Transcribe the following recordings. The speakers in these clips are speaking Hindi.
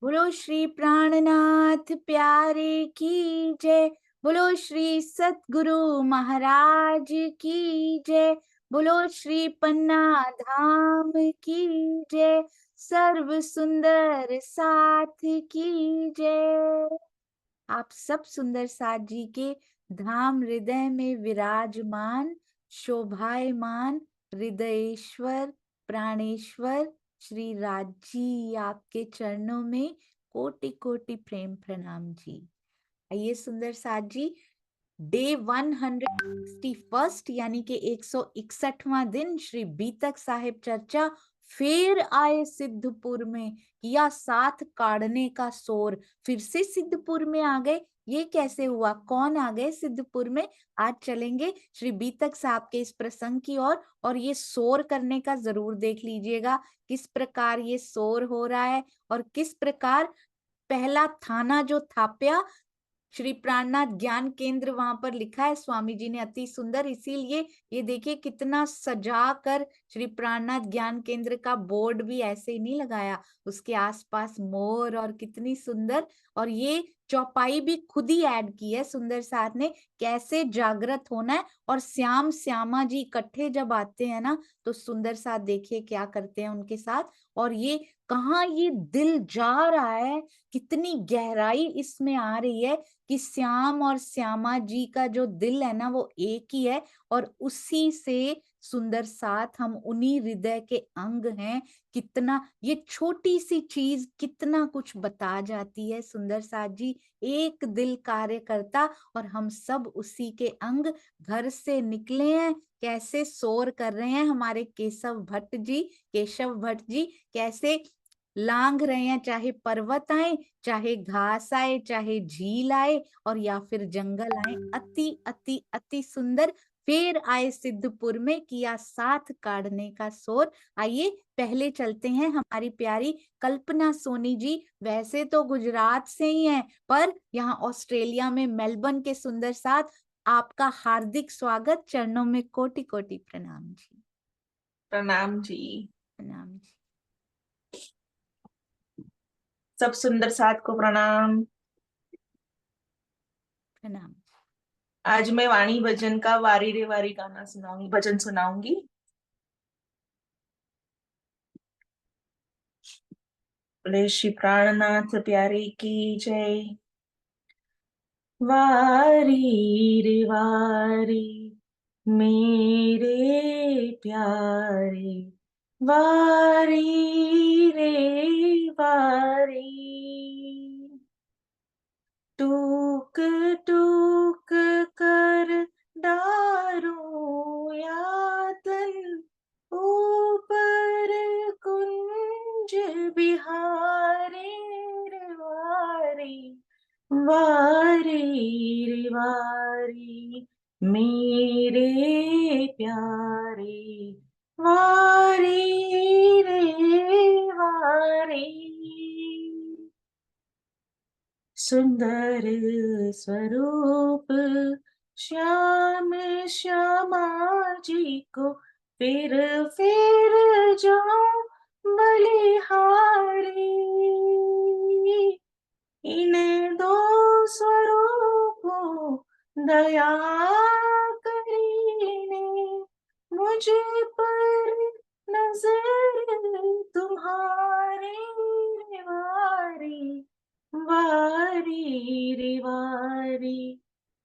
बोलो श्री प्राणनाथ प्यारे की जय। बोलो श्री सतगुरु महाराज की जय। बोलो श्री पन्ना धाम की जय। सर्व सुंदर साथ की जय। आप सब सुंदर साथ जी के धाम हृदय में विराजमान शोभायमान हृदयेश्वर प्राणेश्वर श्री राजी आपके चरणों में कोटि कोटि प्रेम प्रणाम जी। आइए सुंदर साथ जी, डे 161 यानी कि 161वां दिन श्री बीतक साहिब चर्चा फिर आए सिद्धपुर में, किया साथ काढ़ने का शोर। फिर से सिद्धपुर में आ गए, ये कैसे हुआ, कौन आ गए सिद्धपुर में? आज चलेंगे श्री बीतक साहब के इस प्रसंग की ओर और ये शोर करने का जरूर देख लीजिएगा किस प्रकार ये शोर हो रहा है और किस प्रकार पहला थाना जो थाप्या श्री प्राणनाथ ज्ञान केंद्र वहां पर लिखा है स्वामी जी ने अति सुंदर। इसीलिए ये देखिए कितना सजा कर श्री प्राणनाथ ज्ञान केंद्र का बोर्ड भी ऐसे ही नहीं लगाया, उसके आसपास मोर और कितनी सुंदर। और ये चौपाई भी खुद ही ऐड की है सुंदर साथ ने, कैसे जागृत होना है। और श्याम श्यामा जी इकट्ठे जब आते हैं ना तो सुंदर साथ देखिए क्या करते हैं उनके साथ। और ये कहाँ ये दिल जा रहा है, कितनी गहराई इसमें आ रही है कि श्याम और श्यामा जी का जो दिल है ना वो एक ही है। और उसी से सुंदर साथ हम उन्हीं हृदय के अंग हैं। कितना ये छोटी सी चीज कितना कुछ बता जाती है सुंदर साथ जी। एक दिल कार्य करता और हम सब उसी के अंग। घर से निकले हैं, कैसे शोर कर रहे हैं हमारे केशव भट्ट जी कैसे लांघ रहे हैं, चाहे पर्वत आए, चाहे घास आए, चाहे झील आए और या फिर जंगल आए। अति अति अति सुंदर। फिर आए सिद्धपुर में, किया साथ काढ़ने का शोर। आइए पहले चलते हैं हमारी प्यारी कल्पना सोनी जी, वैसे तो गुजरात से ही हैं पर यहाँ ऑस्ट्रेलिया में मेलबर्न के सुंदर साथ आपका हार्दिक स्वागत। चरणों में कोटि कोटि प्रणाम जी। प्रणाम जी। प्रणाम जी। सब सुंदर साथ को प्रणाम। प्रणाम। आज मैं वाणी भजन का वारी रे वारी गाना सुनाऊंगी, भजन सुनाऊंगी। बोले श्री प्राणनाथ प्यारे की जय। वारी रे वारी मेरे प्यारे, वारी रे वारी, टूक टूक कर डारूं यातन, ऊपर कुंज बिहारी रे वारी, वारी रे वारी मेरे प्यारे, वारी रे वारी। सुंदर स्वरूप श्याम श्यामा जी को फिर जाऊं बलिहारी, इन दो स्वरूपों दया करीने मुझ पर नजर तुम्हारी रे वारी, वारी रे वारी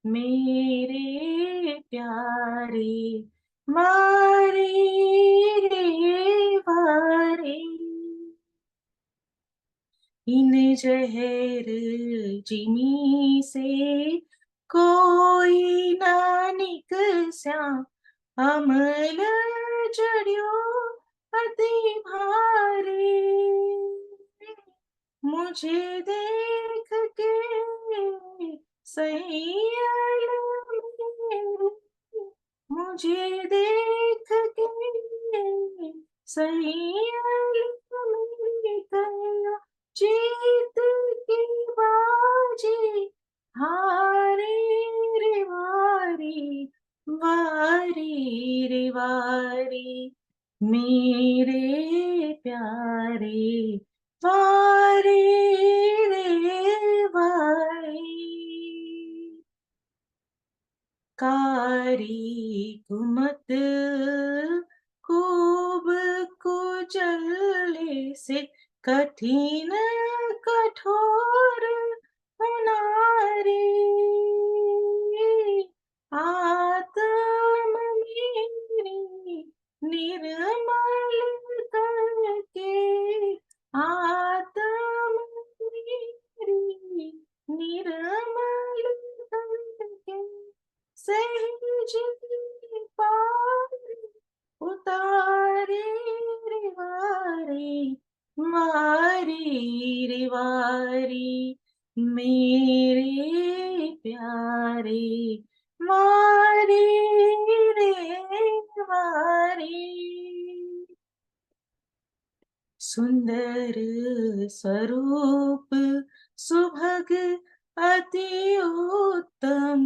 मेरे प्यारे, वारी रे वारी। इन जहर जिमी से कोई ना निकस्या, अमल जड़ियो अति भारी, मुझे देख के सैयल मेरे, मुझे देख के सैयल मेरे कया जीत की बाजी हारे रे वारी, वारी रे वारी मेरे प्यारे, वारी कारी कुमत खूब कुचले से कठिन कठोर होनारे आत्म मेरी निर्मल करके आत्म मेरी निर्मल करके सहज पार उतारे रे वारी मेरे प्यारे मारे रे वारी सुंदर स्वरूप सुभग अति उत्तम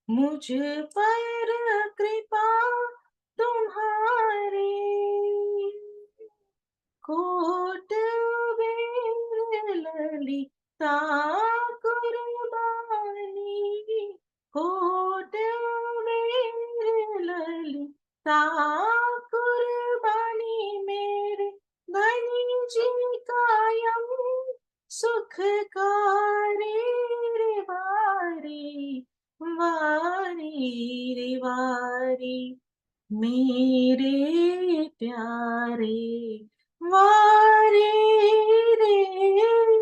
मुझ पर कृपा तुम्हारी कोट ललिता कुर्बानी कोट ललिता कुर्बानी मेरे धनी जी कायम सुखकारी रे वारी मेरे प्यारे वारी रे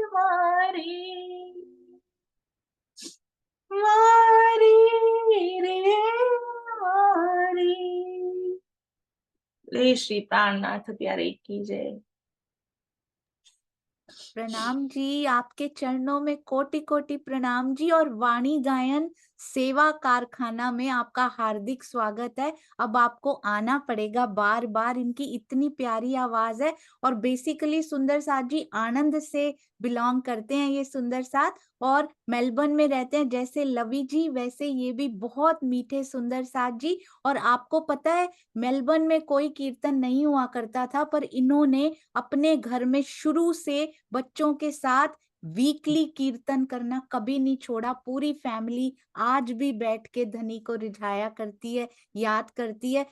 वारी वारी रे वारी। ले श्री प्राणनाथ प्यारे की जय। प्रणाम जी, आपके चरणों में कोटि कोटि प्रणाम जी। और वाणी गायन सेवा कारखाना में आपका हार्दिक स्वागत है। अब आपको आना पड़ेगा बार बार, इनकी इतनी प्यारी आवाज है। और बेसिकली सुंदर साथ जी आनंद से बिलोंग करते हैं ये सुंदर साथ, और मेलबर्न में रहते हैं। जैसे लवी जी वैसे ये भी बहुत मीठे सुंदर साथ जी। और आपको पता है मेलबर्न में कोई कीर्तन नहीं हुआ करता था, पर इन्होंने अपने घर में शुरू से बच्चों के साथ वीकली कीर्तन करना कभी नहीं छोड़ा। पूरी फैमिली आज भी बैठ के धनी को रिझाया करती है, याद करती है।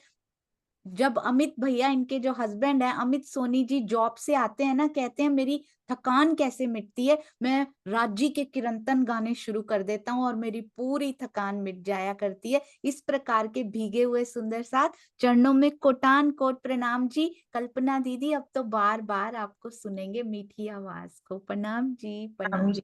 जब अमित भैया, इनके जो हस्बैंड है अमित सोनी जी, जॉब से आते हैं ना, कहते हैं मेरी थकान कैसे मिटती है, मैं राजी के कीर्तन गाने शुरू कर देता हूँ और मेरी पूरी थकान मिट जाया करती है। इस प्रकार के भीगे हुए सुंदर साथ चरणों में कोटान कोट प्रणाम जी। कल्पना दीदी अब तो बार बार आपको सुनेंगे मीठी आवाज को। प्रणाम जी, राम प्रणाम। जी।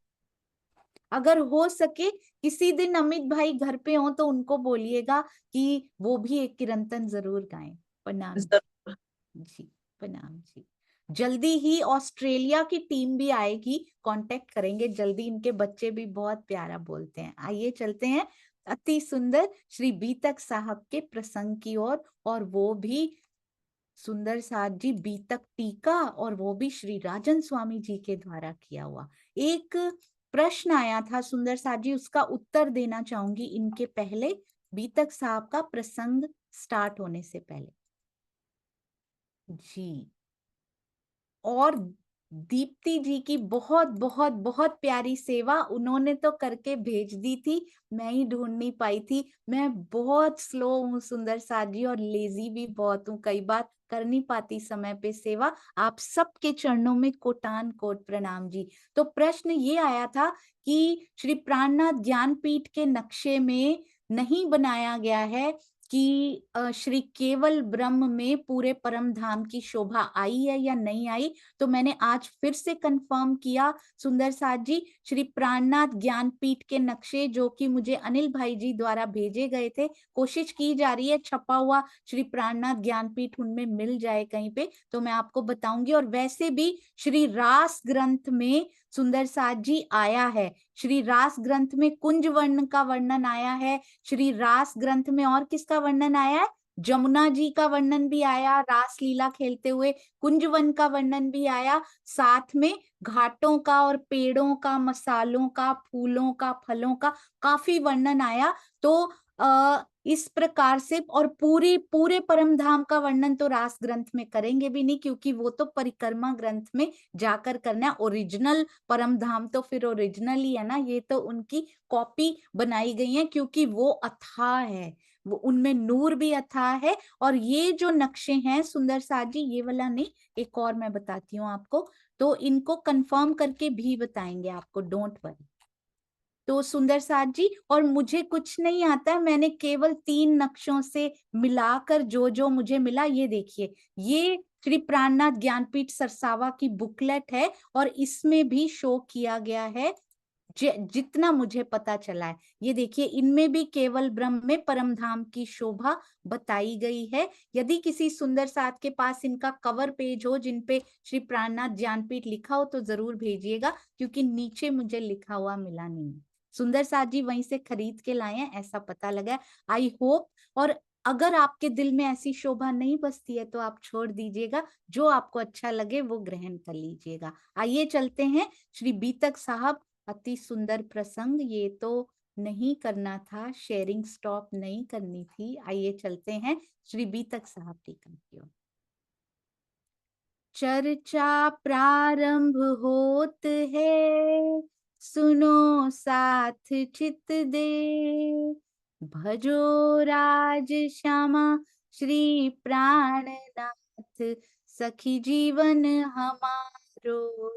अगर हो सके किसी दिन अमित भाई घर पे हो तो उनको बोलिएगा कि वो भी एक कीर्तन जरूर गाएं। प्रणाम जरूर। जी, प्रणाम जी। जल्दी ही ऑस्ट्रेलिया की टीम भी आएगी, कांटेक्ट करेंगे जल्दी। इनके बच्चे भी बहुत प्यारा बोलते हैं। आइए चलते हैं अति सुंदर श्री बीतक साहब के प्रसंग की ओर, और वो भी सुंदर साथ जी बीतक टीका, और वो भी श्री राजन स्वामी जी के द्वारा किया हुआ। एक प्रश्न आया था सुंदर साथ जी, उसका उत्तर देना चाहूंगी इनके पहले, बीतक साहब का प्रसंग स्टार्ट होने से पहले जी। और दीप्ति जी की बहुत बहुत बहुत प्यारी सेवा उन्होंने तो करके भेज दी थी, मैं ही ढूंढ नहीं पाई थी। मैं बहुत स्लो हूँ सुंदर साथ जी, और लेजी भी बहुत हूँ, कई बार कर नहीं पाती समय पे सेवा। आप सबके चरणों में कोटान कोट प्रणाम जी। तो प्रश्न ये आया था कि श्री प्राणनाथ ज्ञानपीठ के नक्शे में नहीं बनाया गया है कि श्री केवल ब्रह्म में पूरे परम धाम की शोभा आई है या नहीं आई। तो मैंने आज फिर से कंफर्म किया सुंदर साथ जी, श्री प्राणनाथ ज्ञानपीठ के नक्शे जो कि मुझे अनिल भाई जी द्वारा भेजे गए थे, कोशिश की जा रही है छपा हुआ श्री प्राणनाथ ज्ञानपीठ उनमें मिल जाए कहीं पे तो मैं आपको बताऊंगी। और वैसे भी श्री रास ग्रंथ में सुंदर साथ जी आया है, श्री रास ग्रंथ में कुंज वर्ण का वर्णन आया है, श्री रास ग्रंथ में और किसका वर्णन आया है, जमुना जी का वर्णन भी आया, रास लीला खेलते हुए कुंजवन का वर्णन भी आया, साथ में घाटों का और पेड़ों का, मसालों का, फूलों का, फलों का काफी वर्णन आया। तो इस प्रकार से, और पूरे परम धाम का वर्णन तो रास ग्रंथ में करेंगे भी नहीं, क्योंकि वो तो परिक्रमा ग्रंथ में जाकर करना है। ओरिजिनल परम धाम तो फिर ओरिजिनल ही है ना, ये तो उनकी कॉपी बनाई गई है, क्योंकि वो अथाह है, वो उनमें नूर भी अथाह है। और ये जो नक्शे हैं सुंदर साथ जी, ये वाला नहीं, एक और मैं बताती हूँ आपको, तो इनको कंफर्म करके भी बताएंगे आपको, डोंट वरी। तो सुंदर साथ जी, और मुझे कुछ नहीं आता है, मैंने केवल 3 नक्शों से मिलाकर जो जो मुझे मिला, ये देखिए, ये श्री प्राणनाथ ज्ञानपीठ सरसावा की बुकलेट है, और इसमें भी शो किया गया है जितना मुझे पता चला है। ये देखिए, इनमें भी केवल ब्रह्म में परम धाम की शोभा बताई गई है। यदि किसी सुंदर साथ के पास इनका कवर पेज हो जिन पे श्री प्राणनाथ ज्ञानपीठ लिखा हो, तो जरूर भेजिएगा, क्योंकि नीचे मुझे लिखा हुआ मिला नहीं। सुंदर साथ जी वहीं से खरीद के लाए हैं, ऐसा पता लगा। आई होप, और अगर आपके दिल में ऐसी शोभा नहीं बसती है तो आप छोड़ दीजिएगा, जो आपको अच्छा लगे वो ग्रहण कर लीजिएगा। आइए चलते हैं श्री बीतक साहब, अति सुंदर प्रसंग, ये तो नहीं करना था, शेयरिंग स्टॉप नहीं करनी थी। आइए चलते हैं श्री बीतक साहब टीका की ओर। चर्चा प्रारंभ होत है, सुनो साथ चित दे, भजो राज श्यामा श्री प्राणनाथ, सखी जीवन हमारो।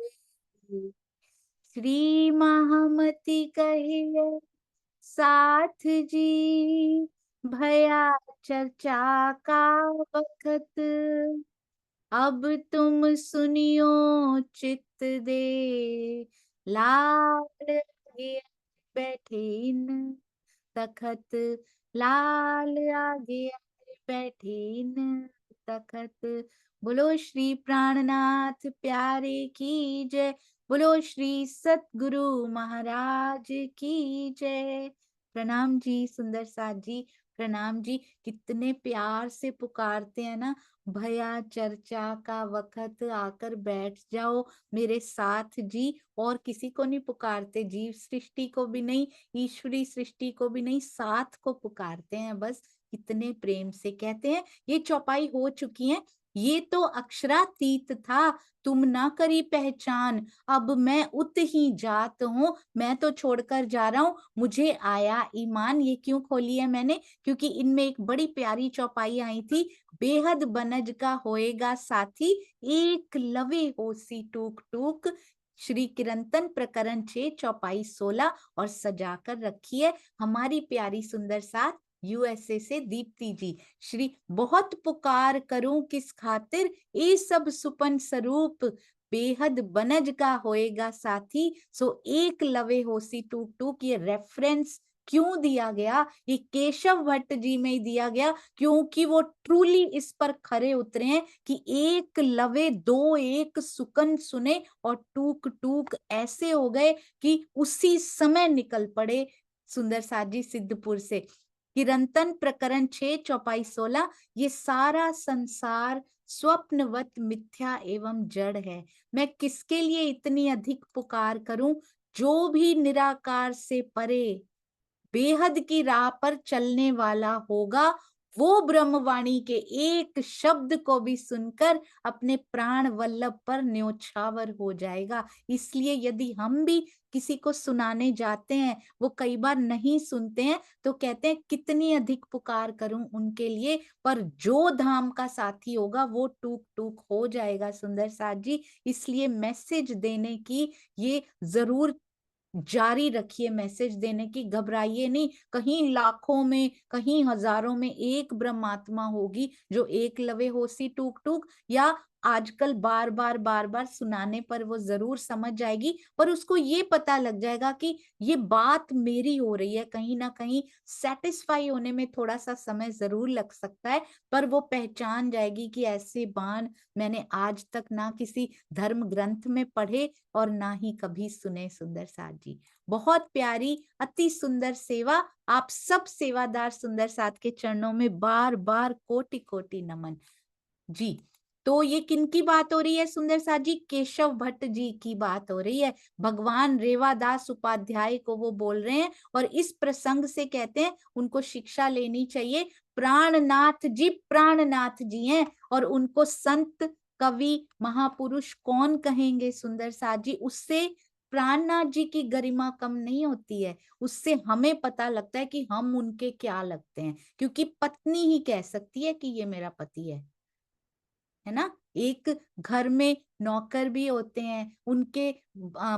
श्री महामती कहिए साथ जी, भया चर्चा का वखत, अब तुम सुनियो चित दे, लाल आगे बैठे इन तखत, लाल आगे बैठे इन तखत। बोलो श्री प्राणनाथ प्यारे की जय, बोलो श्री सतगुरु महाराज की जय। प्रणाम जी सुंदर साथ जी, प्रणाम जी। कितने प्यार से पुकारते हैं ना, भया चर्चा का वक्त, आकर बैठ जाओ मेरे साथ जी। और किसी को नहीं पुकारते, जीव सृष्टि को भी नहीं, ईश्वरी सृष्टि को भी नहीं, साथ को पुकारते हैं बस। कितने प्रेम से कहते हैं। ये चौपाई हो चुकी है। ये तो अक्षरातीत था, तुम ना करी पहचान, अब मैं उत ही जात हूँ, मैं तो छोड़कर जा रहा हूँ, मुझे आया ईमान। ये क्यों खोली है मैंने, क्योंकि इनमें एक बड़ी प्यारी चौपाई आई थी, बेहद बनज का होएगा साथी, एक लवे होसी टूक टूक। श्री किरंतन प्रकरण 6 चौपाई 16, और सजाकर रखी है हमारी प्यारी सुंदर साथ यूएसए से दीप्ति जी। श्री बहुत पुकार करूं किस खातिर, ए सब सुपन स्वरूप, बेहद बनज का होएगा साथी, सो एक लवे होसी टूक टूक। ये रेफरेंस क्यों दिया गया, ये केशव भट्ट जी में ही दिया गया, क्योंकि वो ट्रूली इस पर खरे उतरे हैं कि एक लवे दो एक सुकन सुने, और टूक टूक ऐसे हो गए कि उसी समय निकल पड़े सुंदर साथ जी सिद्धपुर से। किरंतन प्रकरण 6 चौपाई 16, ये सारा संसार स्वप्नवत मिथ्या एवं जड़ है, मैं किसके लिए इतनी अधिक पुकार करूं, जो भी निराकार से परे बेहद की राह पर चलने वाला होगा, वो ब्रह्मवाणी के एक शब्द को भी सुनकर अपने प्राण वल्लभ पर न्योछावर हो जाएगा। इसलिए यदि हम भी किसी को सुनाने जाते हैं, वो कई बार नहीं सुनते हैं, तो कहते हैं कितनी अधिक पुकार करूं उनके लिए, पर जो धाम का साथी होगा वो टूक टूक हो जाएगा सुंदर साथ जी। इसलिए मैसेज देने की ये जरूर जारी रखिए, मैसेज देने की, घबराइए नहीं। कहीं लाखों में, कहीं हजारों में एक ब्रह्मात्मा होगी जो एक लवे होसी टूक टूक, या आजकल बार बार सुनाने पर वो जरूर समझ जाएगी, पर उसको ये पता लग जाएगा कि ये बात मेरी हो रही है। कहीं ना कहीं सेटिस्फाई होने में थोड़ा सा समय जरूर लग सकता है, पर वो पहचान जाएगी कि ऐसे बाण मैंने आज तक ना किसी धर्म ग्रंथ में पढ़े और ना ही कभी सुने। सुंदर साथ जी, बहुत प्यारी, अति सुंदर सेवा। आप सब सेवादार सुंदर साथ के चरणों में बार बार कोटि कोटि नमन जी। तो ये किनकी बात हो रही है सुंदर साथ जी? केशव भट्ट जी की बात हो रही है। भगवान रेवादास उपाध्याय को वो बोल रहे हैं और इस प्रसंग से कहते हैं उनको शिक्षा लेनी चाहिए। प्राणनाथ जी हैं और उनको संत, कवि, महापुरुष कौन कहेंगे सुंदर साथ जी? उससे प्राणनाथ जी की गरिमा कम नहीं होती है, उससे हमें पता लगता है कि हम उनके क्या लगते हैं, क्योंकि पत्नी ही कह सकती है कि ये मेरा पति है ना। एक घर में नौकर भी होते हैं, उनके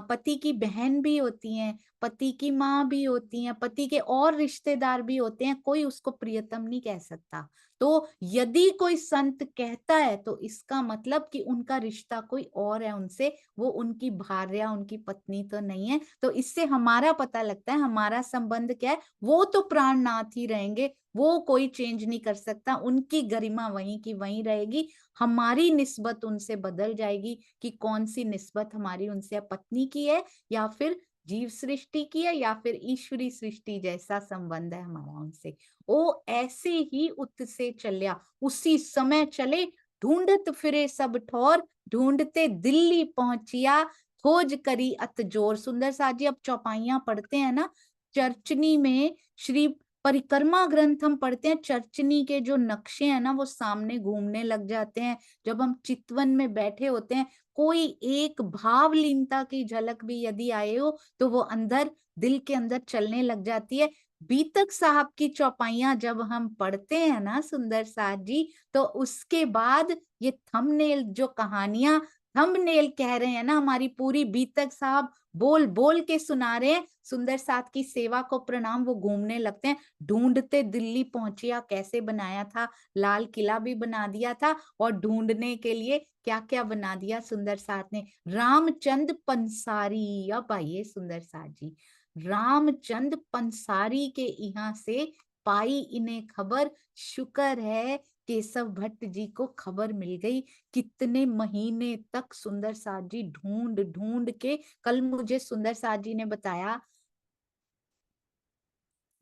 पति की बहन भी होती हैं, पति की माँ भी होती हैं, पति के और रिश्तेदार भी होते हैं, कोई उसको प्रियतम नहीं कह सकता। तो यदि कोई संत कहता है तो इसका मतलब कि उनका रिश्ता कोई और है उनसे, वो उनकी भार्या, उनकी पत्नी तो नहीं है। तो इससे हमारा पता लगता है हमारा संबंध क्या है। वो तो प्राणनाथ ही रहेंगे, वो कोई चेंज नहीं कर सकता, उनकी गरिमा वहीं की वहीं रहेगी। हमारी निस्बत उनसे बदल जाएगी कि कौन सी निस्बत हमारी उनसे पत्नी की है, या फिर जीव सृष्टि की है, या फिर ईश्वरी सृष्टि जैसा संबंध है हमारा उनसे। ओ ऐसे ही उत से चलिया, उसी समय चले, ढूंढत फिरे सब ठौर, ढूंढते दिल्ली पहुंचिया, खोज करी अत जोर। सुंदर साथ जी, अब चौपाइयां पढ़ते हैं ना, चर्चनी में श्री परिक्रमा ग्रंथ हम पढ़ते हैं, चर्चनी के जो नक्शे हैं ना वो सामने घूमने लग जाते हैं। जब हम चितवन में बैठे होते हैं, कोई एक भावलीनता की झलक भी यदि आए हो तो वो अंदर, दिल के अंदर चलने लग जाती है। बीतक साहब की चौपाइयां जब हम पढ़ते हैं ना सुंदर साथ जी, तो उसके बाद ये थंबनेल जो कहानियां, थंबनेल कह रहे हैं ना, हमारी पूरी बीतक साहब बोल बोल के सुना रहे हैं। सुंदर साथ की सेवा को प्रणाम, वो घूमने लगते हैं। ढूंढते दिल्ली पहुंचिया कैसे बनाया था, लाल किला भी बना दिया था, और ढूंढने के लिए क्या क्या बना दिया सुंदर साथ ने। रामचंद पंसारी, अब आइए सुंदर साथ जी, रामचंद पंसारी के यहाँ से पाई इन्हें खबर, शुक्र है केशव भट्ट जी को खबर मिल गई। कितने महीने तक सुंदर साथ जी ढूंढ ढूंढ के, कल मुझे सुंदर साथ जी ने बताया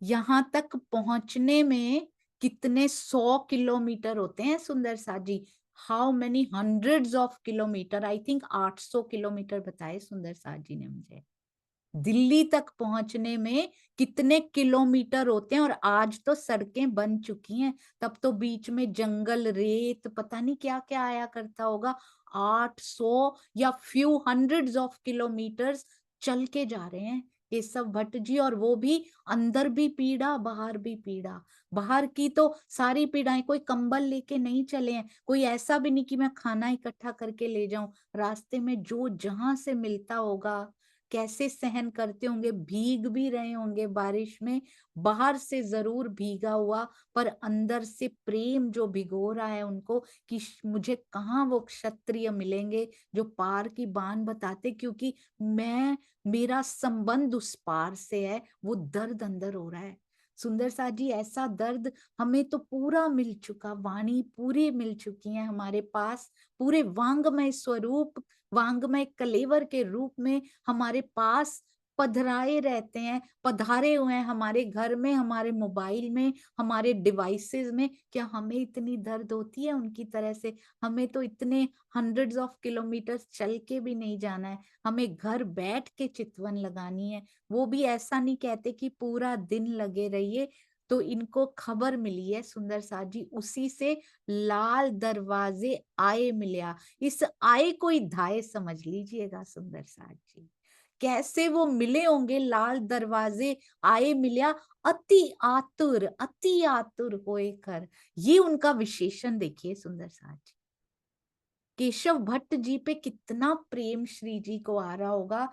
यहां तक पहुंचने में कितने 100 किलोमीटर होते हैं Sundar Sath ji. How many hundreds of kilometer, I think 800 kilometer बताए सुंदर साथ जी ने मुझे। दिल्ली तक पहुंचने में कितने किलोमीटर होते हैं, और आज तो सड़कें बन चुकी हैं, तब तो बीच में जंगल, रेत, पता नहीं क्या क्या आया करता होगा। 800 या फ्यू हंड्रेड्स ऑफ किलोमीटर्स चल के जा रहे हैं केशव भट्ट जी, और वो भी अंदर भी पीड़ा बाहर भी पीड़ा। बाहर की तो सारी पीड़ाएं, कोई कंबल लेके नहीं चले हैं, कोई ऐसा भी नहीं कि मैं खाना इकट्ठा करके ले जाऊं, रास्ते में जो जहां से मिलता होगा, कैसे सहन करते होंगे, भीग भी रहे होंगे बारिश में, बाहर से जरूर भीगा हुआ, पर अंदर से प्रेम जो भिगो रहा है उनको कि मुझे कहाँ वो क्षत्रिय मिलेंगे जो पार की बान बताते, क्योंकि मैं, मेरा संबंध उस पार से है। वो दर्द अंदर हो रहा है सुंदर साथ जी, ऐसा दर्द हमें तो पूरा मिल चुका, वाणी पूरी मिल चुकी है हमारे पास, पूरे वांगमय स्वरूप, वांगमय कलेवर के रूप में हमारे पास पधराए रहते हैं, पधारे हुए हैं हमारे घर में, हमारे मोबाइल में, हमारे डिवाइसेस में। क्या हमें इतनी दर्द होती है उनकी तरह से? हमें तो इतने हंड्रेड्स ऑफ किलोमीटर्स चल के भी नहीं जाना है, हमें घर बैठ के चितवन लगानी है। वो भी ऐसा नहीं कहते कि पूरा दिन लगे रहिए। तो इनको खबर मिली है सुंदर साथ जी, उसी से लाल दरवाजे आए मिलिया। इस आए को ही धाए समझ लीजिएगा सुंदर साथ जी। कैसे वो मिले होंगे, लाल दरवाजे आए मिलिया, अति आतुर होए कर। ये उनका विशेषण देखिए सुंदर साथ जी। केशव भट्ट जी पे कितना प्रेम श्री जी को आ रहा होगा।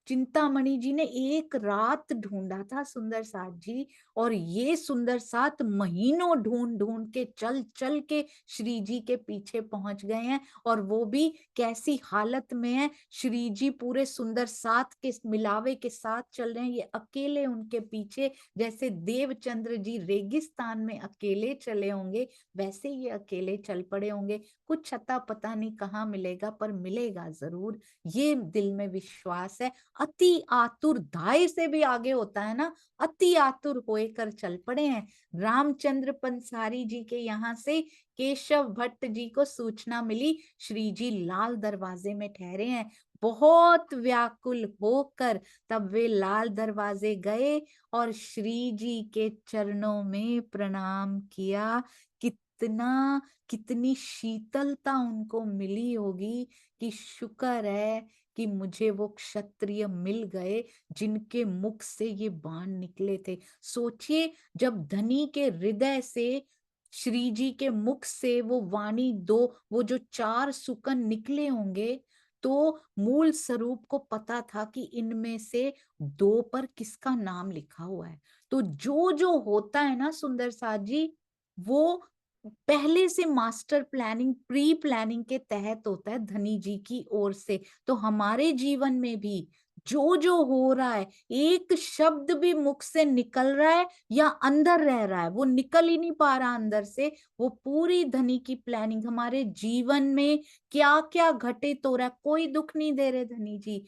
चिंतामणि जी ने एक रात ढूंढा था सुंदर साथ जी, और ये सुंदर साथ महीनों ढूंढ ढूंढ के चल चल के श्री जी के पीछे पहुंच गए हैं। और वो भी कैसी हालत में है, श्री जी पूरे सुंदर साथ के मिलावे के साथ चल रहे हैं, ये अकेले उनके पीछे। जैसे देवचंद्र जी रेगिस्तान में अकेले चले होंगे, वैसे ये अकेले चल पड़े होंगे। कुछ छता पता नहीं कहाँ मिलेगा, पर मिलेगा जरूर, ये दिल में विश्वास है। अति आतुर धाय से भी आगे होता है ना, अति आतुर होकर चल पड़े हैं। रामचंद्र पंसारी जी के यहाँ से केशव भट्ट जी को सूचना मिली, श्री जी लाल दरवाजे में ठहरे हैं। बहुत व्याकुल होकर तब वे लाल दरवाजे गए और श्री जी के चरणों में प्रणाम किया। कितना, कितनी शीतलता उनको मिली होगी कि शुक्र है कि मुझे वो क्षत्रिय मिल गए जिनके मुख से ये बाण निकले थे। सोचिए, जब धनी के हृदय से, श्री जी के मुख से वो वाणी दो, वो जो चार सुकन निकले होंगे, तो मूल स्वरूप को पता था कि इनमें से दो पर किसका नाम लिखा हुआ है। तो जो जो होता है ना सुंदर साथ जी, वो पहले से मास्टर प्लानिंग, प्री प्लानिंग के तहत होता है धनी जी की ओर से। तो हमारे जीवन में भी जो जो हो रहा है, एक शब्द भी मुख से निकल रहा है या अंदर रह रहा है, वो निकल ही नहीं पा रहा अंदर से, वो पूरी धनी की प्लानिंग। हमारे जीवन में क्या क्या घटित हो रहा है, कोई दुख नहीं दे रहे धनी जी।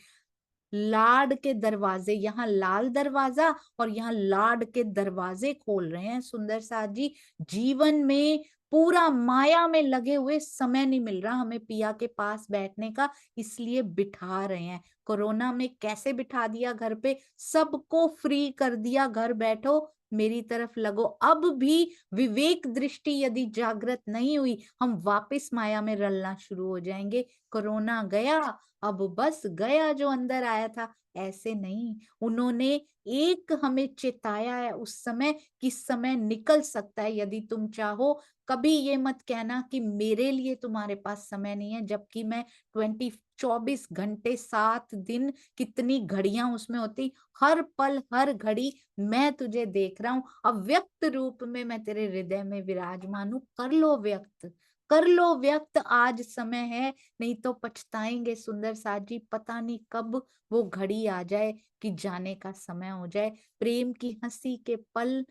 लाड के दरवाजे, यहाँ लाल दरवाजा और यहाँ लाड के दरवाजे खोल रहे हैं सुंदर साथ जी। जीवन में पूरा माया में लगे हुए, समय नहीं मिल रहा हमें पिया के पास बैठने का, इसलिए बिठा रहे हैं। कोरोना में कैसे बिठा दिया घर पे, सबको फ्री कर दिया, घर बैठो मेरी तरफ लगो। अब भी विवेक दृष्टि यदि जागृत नहीं हुई, हम वापस माया में रलना शुरू हो जाएंगे। कोरोना गया, अब बस गया जो अंदर आया था, ऐसे नहीं। उन्होंने एक हमें चेताया है उस समय, कि समय निकल सकता है यदि तुम चाहो। कभी ये मत कहना कि मेरे लिए तुम्हारे पास समय नहीं है, जबकि मैं 24 घंटे 7 दिन, कितनी घड़ियां उसमें होती, हर पल हर घड़ी मैं तुझे देख रहा हूं। अव्यक्त रूप में मैं तेरे हृदय में विराजमान हूं। कर लो व्यक्त, कर लो व्यक्त, आज समय है, नहीं तो पछताएंगे सुंदर साथ जी। पता नहीं कब वो घड़ी आ जाए कि जाने का समय हो जाए। प्रेम की हंसी के पल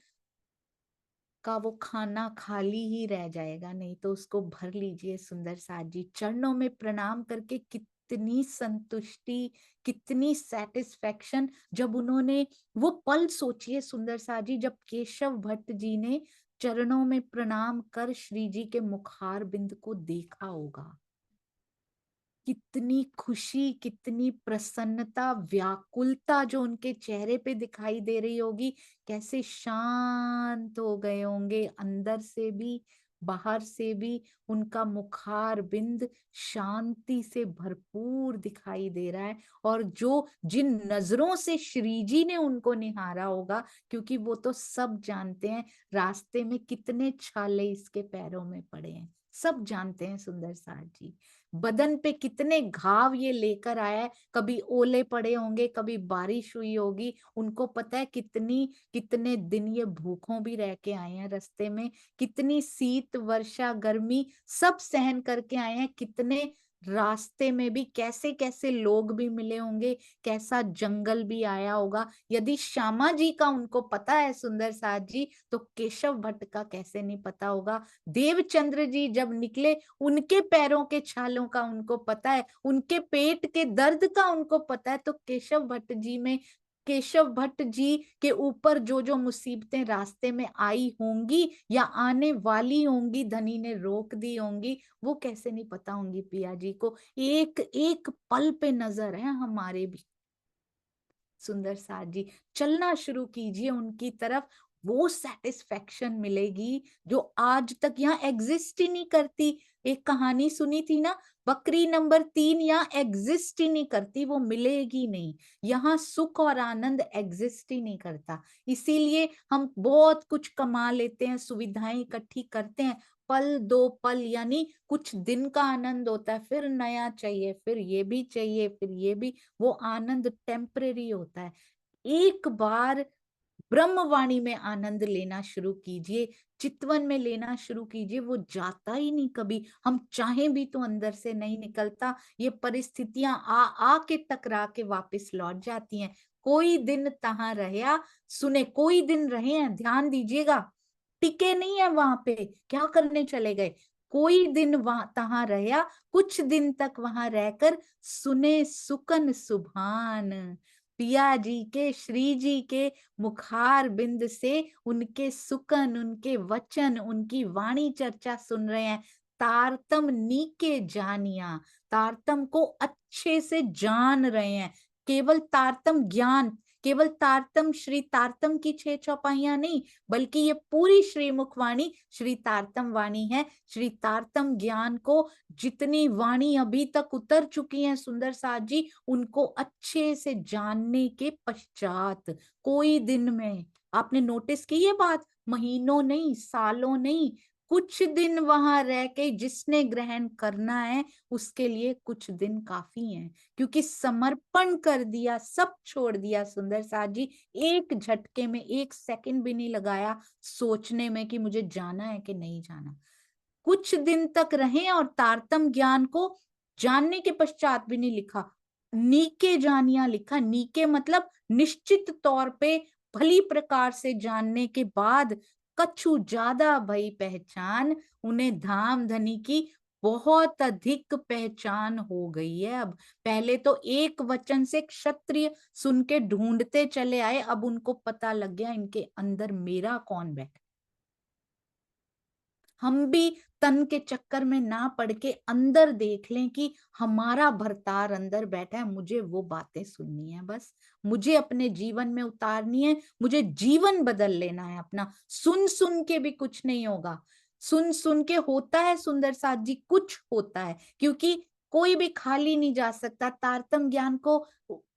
का वो खाना खाली ही रह जाएगा, नहीं तो उसको भर लीजिए सुंदर साथ जी। चरणों में प्रणाम करके कितनी संतुष्टि, कितनी सेटिस्फेक्शन। जब उन्होंने वो पल सोचिए सुंदर साथ जी, जब केशव भट्ट जी ने चरणों में प्रणाम कर श्री जी के मुखार बिंद को देखा होगा, कितनी खुशी, कितनी प्रसन्नता, व्याकुलता जो उनके चेहरे पे दिखाई दे रही होगी। कैसे शांत हो गए होंगे, अंदर से भी बाहर से भी उनका मुखार बिंद शांति से भरपूर दिखाई दे रहा है। और जो जिन नजरों से श्री जी ने उनको निहारा होगा, क्योंकि वो तो सब जानते हैं रास्ते में कितने छाले इसके पैरों में पड़े हैं, सब जानते हैं सुंदर साथ जी। बदन पे कितने घाव ये लेकर आया है, कभी ओले पड़े होंगे, कभी बारिश हुई होगी, उनको पता है कितनी, कितने दिन ये भूखों भी रह के आए हैं रास्ते में, कितनी शीत वर्षा गर्मी सब सहन करके आए हैं। कितने रास्ते में भी कैसे कैसे लोग भी मिले होंगे, कैसा जंगल भी आया होगा। यदि श्यामा जी का उनको पता है सुंदर साथ जी, तो केशव भट्ट का कैसे नहीं पता होगा। देवचंद्र जी जब निकले, उनके पैरों के छालों का उनको पता है, उनके पेट के दर्द का उनको पता है। तो केशव भट्ट जी में, केशव भट्ट जी के ऊपर जो जो मुसीबतें रास्ते में आई होंगी या आने वाली होंगी, धनी ने रोक दी होंगी, वो कैसे नहीं पता होंगी पिया जी को। एक एक पल पे नजर है हमारे भी सुंदर साथ जी। चलना शुरू कीजिए उनकी तरफ, वो सेटिस्फेक्शन मिलेगी जो आज तक यहाँ एग्जिस्ट ही नहीं करती। एक कहानी सुनी थी ना, बकरी नंबर 3 यहाँ एग्जिस्ट ही नहीं करती, वो मिलेगी नहीं। यहाँ सुख और आनंद एग्जिस्ट ही नहीं करता। इसीलिए हम बहुत कुछ कमा लेते हैं, सुविधाएं इकट्ठी करते हैं, पल दो पल यानी कुछ दिन का आनंद होता है, फिर नया चाहिए, फिर ये भी चाहिए, फिर ये भी, वो आनंद टेम्परेरी होता है। एक बार ब्रह्मवाणी में आनंद लेना शुरू कीजिए, चितवन में लेना शुरू कीजिए, वो जाता ही नहीं कभी, हम चाहें भी तो अंदर से नहीं निकलता। ये परिस्थितियां आ आ के टकरा के वापस लौट जाती हैं। कोई दिन तहां रहा, सुने, कोई दिन रहे हैं, ध्यान दीजिएगा, टिके नहीं है वहां पे, क्या करने चले गए। कोई दिन वहां तहां रहा, कुछ दिन तक वहां रहकर सुने सुकन सुभान, पिया जी के, श्री जी के मुखार बिंद से उनके सुकन, उनके वचन, उनकी वाणी चर्चा सुन रहे हैं। तारतम नीके जानिया, तारतम को अच्छे से जान रहे हैं। केवल तारतम ज्ञान, केवल तारतम श्री तारतम की 6 चौपाइयां नहीं, बल्कि ये पूरी श्रीमुख वाणी श्री तारतम वाणी है। श्री तारतम ज्ञान को जितनी वाणी अभी तक उतर चुकी हैं सुंदर साथ जी, उनको अच्छे से जानने के पश्चात कोई दिन में, आपने नोटिस की ये बात, महीनों नहीं, सालों नहीं, कुछ दिन वहां रह के जिसने ग्रहण करना है उसके लिए कुछ दिन काफी हैं, क्योंकि समर्पण कर दिया, सब छोड़ दिया सुंदर साथ जी। एक झटके में, एक सेकंड भी नहीं लगाया सोचने में कि मुझे जाना है कि नहीं जाना। कुछ दिन तक रहे और तारतम ज्ञान को जानने के पश्चात भी नहीं लिखा, नीके जानिया लिखा। नीके मतलब निश्चित तौर पे भली प्रकार से जानने के बाद कछु ज्यादा भई पहचान, उन्हें धाम धनी की बहुत अधिक पहचान हो गई है अब। पहले तो एक वचन से क्षत्रिय सुन के ढूंढते चले आए, अब उनको पता लग गया इनके अंदर मेरा कौन बैठा। हम भी तन के चक्कर में ना पड़ के अंदर देख लें कि हमारा भरतार अंदर बैठा है, मुझे वो बातें सुननी है, बस मुझे अपने जीवन में उतारनी है, मुझे जीवन बदल लेना है अपना। सुन सुन के भी कुछ नहीं होगा, सुन सुन के होता है सुंदर साथ जी, कुछ होता है, क्योंकि कोई भी खाली नहीं जा सकता तारतम ज्ञान को,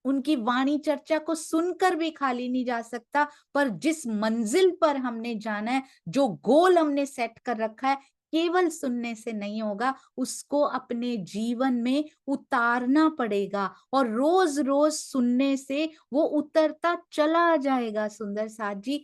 उनकी वाणी चर्चा को सुनकर भी खाली नहीं जा सकता। पर जिस मंजिल पर हमने जाना है, जो गोल हमने सेट कर रखा है, केवल सुनने से नहीं होगा, उसको अपने जीवन में उतारना पड़ेगा, और रोज रोज सुनने से वो उतरता चला जाएगा सुंदर साथ जी।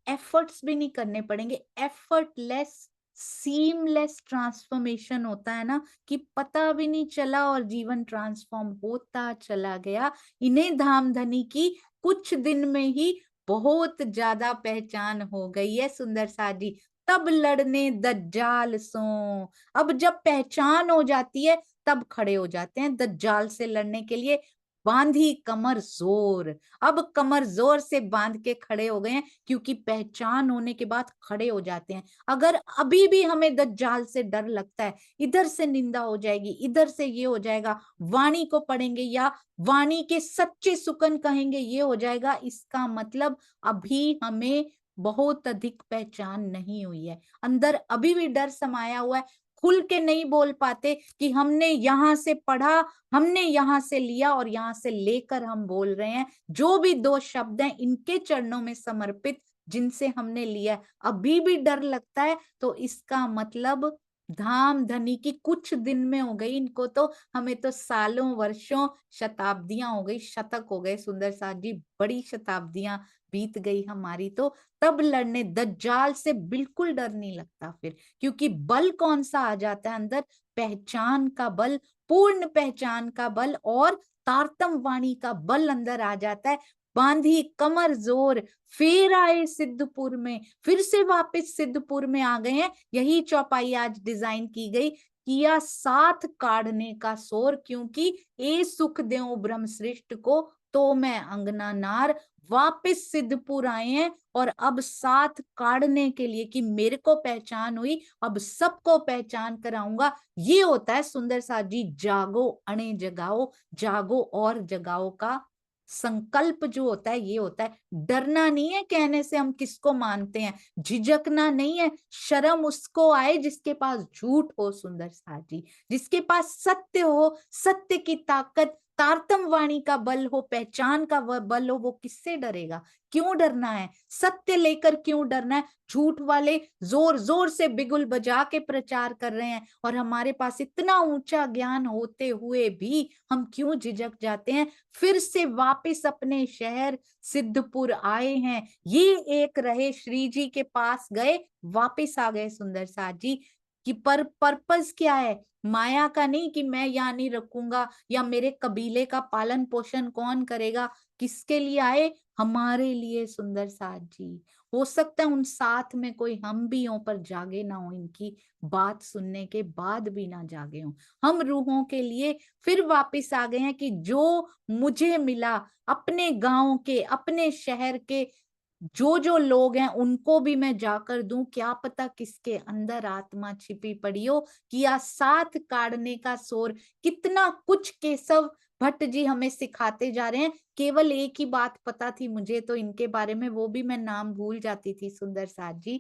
एफर्ट्स भी नहीं करने पड़ेंगे, एफर्टलेस सीमलेस ट्रांसफॉर्मेशन होता है ना, कि पता भी नहीं चला और जीवन ट्रांसफॉर्म होता चला गया। इन्हें धाम धनी की कुछ दिन में ही बहुत ज्यादा पहचान हो गई है सुंदर साथ जी। तब लड़ने दज्जाल सो, अब जब पहचान हो जाती है तब खड़े हो जाते हैं दज्जाल से लड़ने के लिए। बांधी कमर जोर, अब कमर जोर से बांध के खड़े हो गए हैं, क्योंकि पहचान होने के बाद खड़े हो जाते हैं। अगर अभी भी हमें दज्जाल से डर लगता है, इधर से निंदा हो जाएगी, इधर से ये हो जाएगा, वाणी को पढ़ेंगे या वाणी के सच्चे सुकन कहेंगे ये हो जाएगा, इसका मतलब अभी हमें बहुत अधिक पहचान नहीं हुई है, अंदर अभी भी डर समाया हुआ है। खुल के नहीं बोल पाते कि हमने यहां से पढ़ा, हमने यहां से लिया और यहां से लेकर हम बोल रहे हैं। जो भी 2 शब्द हैं इनके चरणों में समर्पित, जिनसे हमने लिया, अभी भी डर लगता है, तो इसका मतलब धाम धनी की कुछ दिन में हो गई इनको, तो हमें तो सालों वर्षों शताब्दियां हो गई, शतक हो गए सुंदर साथ जी, बड़ी शताब्दियां बीत गई हमारी। तो तब लड़ने दज्जाल से बिल्कुल डर नहीं लगता फिर, क्योंकि बल कौन सा आ जाता है अंदर, पहचान का बल, पूर्ण पहचान का बल और तारतम वाणी का बल अंदर आ जाता है। बांधी कमर जोर, फिर आए सिद्धपुर में, फिर से वापस सिद्धपुर में आ गए हैं। यही चौपाई आज डिजाइन की गई, किया साथ काढ़ने का शोर, क्योंकि ए सुख देओ ब्रह्म सृष्ट को, तो मैं अंगना नार, वापस सिद्धपुर आए हैं। और अब साथ काढ़ने के लिए कि मेरे को पहचान हुई, अब सबको पहचान कराऊंगा। ये होता है सुंदर साथ जी, जागो अणे जगाओ, जागो और जगाओ का संकल्प जो होता है, ये होता है। डरना नहीं है कहने से हम किसको मानते हैं, झिझकना नहीं है, शर्म उसको आए जिसके पास झूठ हो सुंदर साथ जी, जिसके पास सत्य हो, सत्य की ताकत तारतम वाणी का बल हो, पहचान का बल हो, वो किससे डरेगा? क्यों डरना है? सत्य लेकर क्यों डरना है? झूठ वाले जोर जोर से बिगुल बजा के प्रचार कर रहे हैं, और हमारे पास इतना ऊंचा ज्ञान होते हुए भी हम क्यों झिझक जाते हैं? फिर से वापस अपने शहर सिद्धपुर आए हैं। ये एक रहे, श्री जी के पास गए, वापस आ गए सुंदर साथ जी। कि पर्पस क्या है? माया का नहीं कि मैं यहाँ नहीं रखूंगा, या मेरे कबीले का पालन पोषण कौन करेगा। किसके लिए आए? हमारे लिए सुंदर साथ जी। हो सकता है उन साथ में कोई हम भी हों, पर जागे ना हो, इनकी बात सुनने के बाद भी ना जागे हों। हम रूहों के लिए फिर वापस आ गए हैं कि जो मुझे मिला अपने गांव के, अपने शहर के जो लोग हैं, उनको भी मैं जाकर दूं। क्या पता किसके अंदर आत्मा छिपी पड़ी हो। किया साथ काढ़ने का शोर। कितना कुछ केशव भट्ट जी हमें सिखाते जा रहे हैं। केवल एक ही बात पता थी मुझे तो इनके बारे में, वो भी मैं नाम भूल जाती थी सुंदर साथ जी।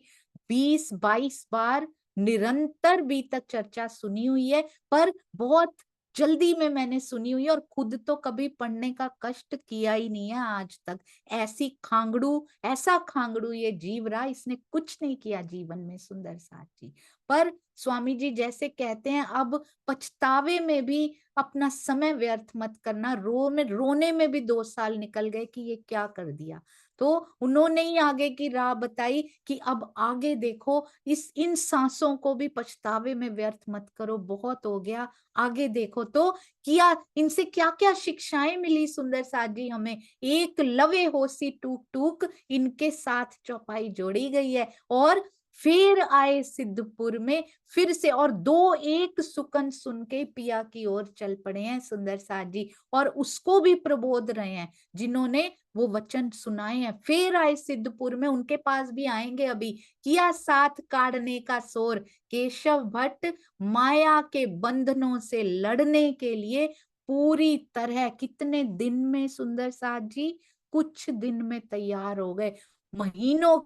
20-22 बार निरंतर भी तक चर्चा सुनी हुई है, पर बहुत जल्दी में मैंने सुनी हुई है, और खुद तो कभी पढ़ने का कष्ट किया ही नहीं है आज तक। ऐसी खांगड़ू, ऐसा खांगड़ू ये जीव रहा, इसने कुछ नहीं किया जीवन में सुंदर साथ जी। पर स्वामी जी जैसे कहते हैं, अब पछतावे में भी अपना समय व्यर्थ मत करना। रोने में भी 2 साल निकल गए कि ये क्या कर दिया। तो उन्होंने ही आगे की राह बताई कि अब आगे देखो, इन सांसों को भी पछतावे में व्यर्थ मत करो, बहुत हो गया, आगे देखो। तो किया, इनसे क्या क्या शिक्षाएं मिली सुंदर साथ जी हमें। एक लवे होसी टूक टूक, इनके साथ चौपाई जोड़ी गई है। और फिर आए सिद्धपुर में, फिर से, और 2-1 सुकन सुन के पिया की ओर चल पड़े हैं सुंदर साथ जी, और उसको भी प्रबोध रहे हैं जिन्होंने वो वचन सुनाए हैं। फिर आए सिद्धपुर में, उनके पास भी आएंगे अभी। किया साथ काढ़ने का शोर। केशव भट्ट माया के बंधनों से लड़ने के लिए पूरी तरह, कितने दिन में सुंदर साथ जी? कुछ दिन में तैयार हो गए। महीनों,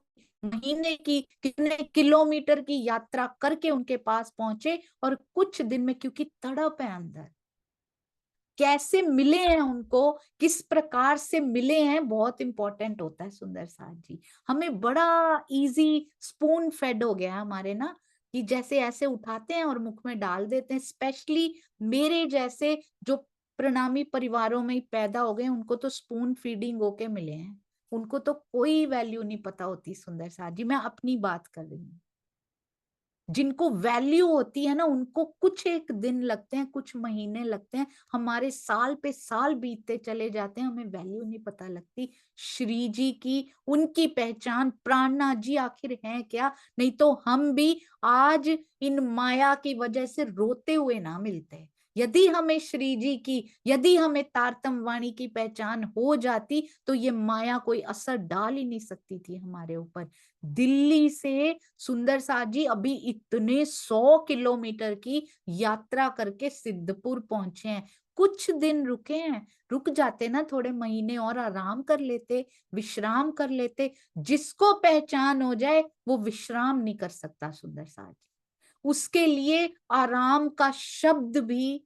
महीने की कितने किलोमीटर की यात्रा करके उनके पास पहुंचे, और कुछ दिन में, क्योंकि तड़प है अंदर। कैसे मिले हैं उनको, किस प्रकार से मिले हैं, बहुत इंपॉर्टेंट होता है सुंदर साथ जी। हमें बड़ा इजी स्पून फेड हो गया हमारे ना, कि जैसे ऐसे उठाते हैं और मुख में डाल देते हैं। स्पेशली मेरे जैसे जो प्रणामी परिवारों में ही पैदा हो गए, उनको तो स्पून फीडिंग होके मिले हैं। उनको तो कोई वैल्यू नहीं पता होती सुंदर साथ जी। मैं अपनी बात कर रही हूँ। जिनको वैल्यू होती है ना, उनको कुछ एक दिन लगते हैं, कुछ महीने लगते हैं, हमारे साल पे साल बीतते चले जाते हैं, हमें वैल्यू नहीं पता लगती। श्री जी की, उनकी पहचान, प्राणनाथ जी आखिर हैं क्या? नहीं तो हम भी आज इन माया की वजह से रोते हुए ना मिलते। यदि हमें श्री जी की, यदि हमें तारतम वाणी की पहचान हो जाती, तो ये माया कोई असर डाल ही नहीं सकती थी हमारे ऊपर। दिल्ली से सुंदर साथ जी अभी इतने 100 किलोमीटर की यात्रा करके सिद्धपुर पहुंचे हैं। कुछ दिन रुके हैं, रुक जाते ना थोड़े महीने और आराम कर लेते, विश्राम कर लेते। जिसको पहचान हो जाए वो विश्राम नहीं कर सकता सुंदर साथ जी। उसके लिए आराम का शब्द भी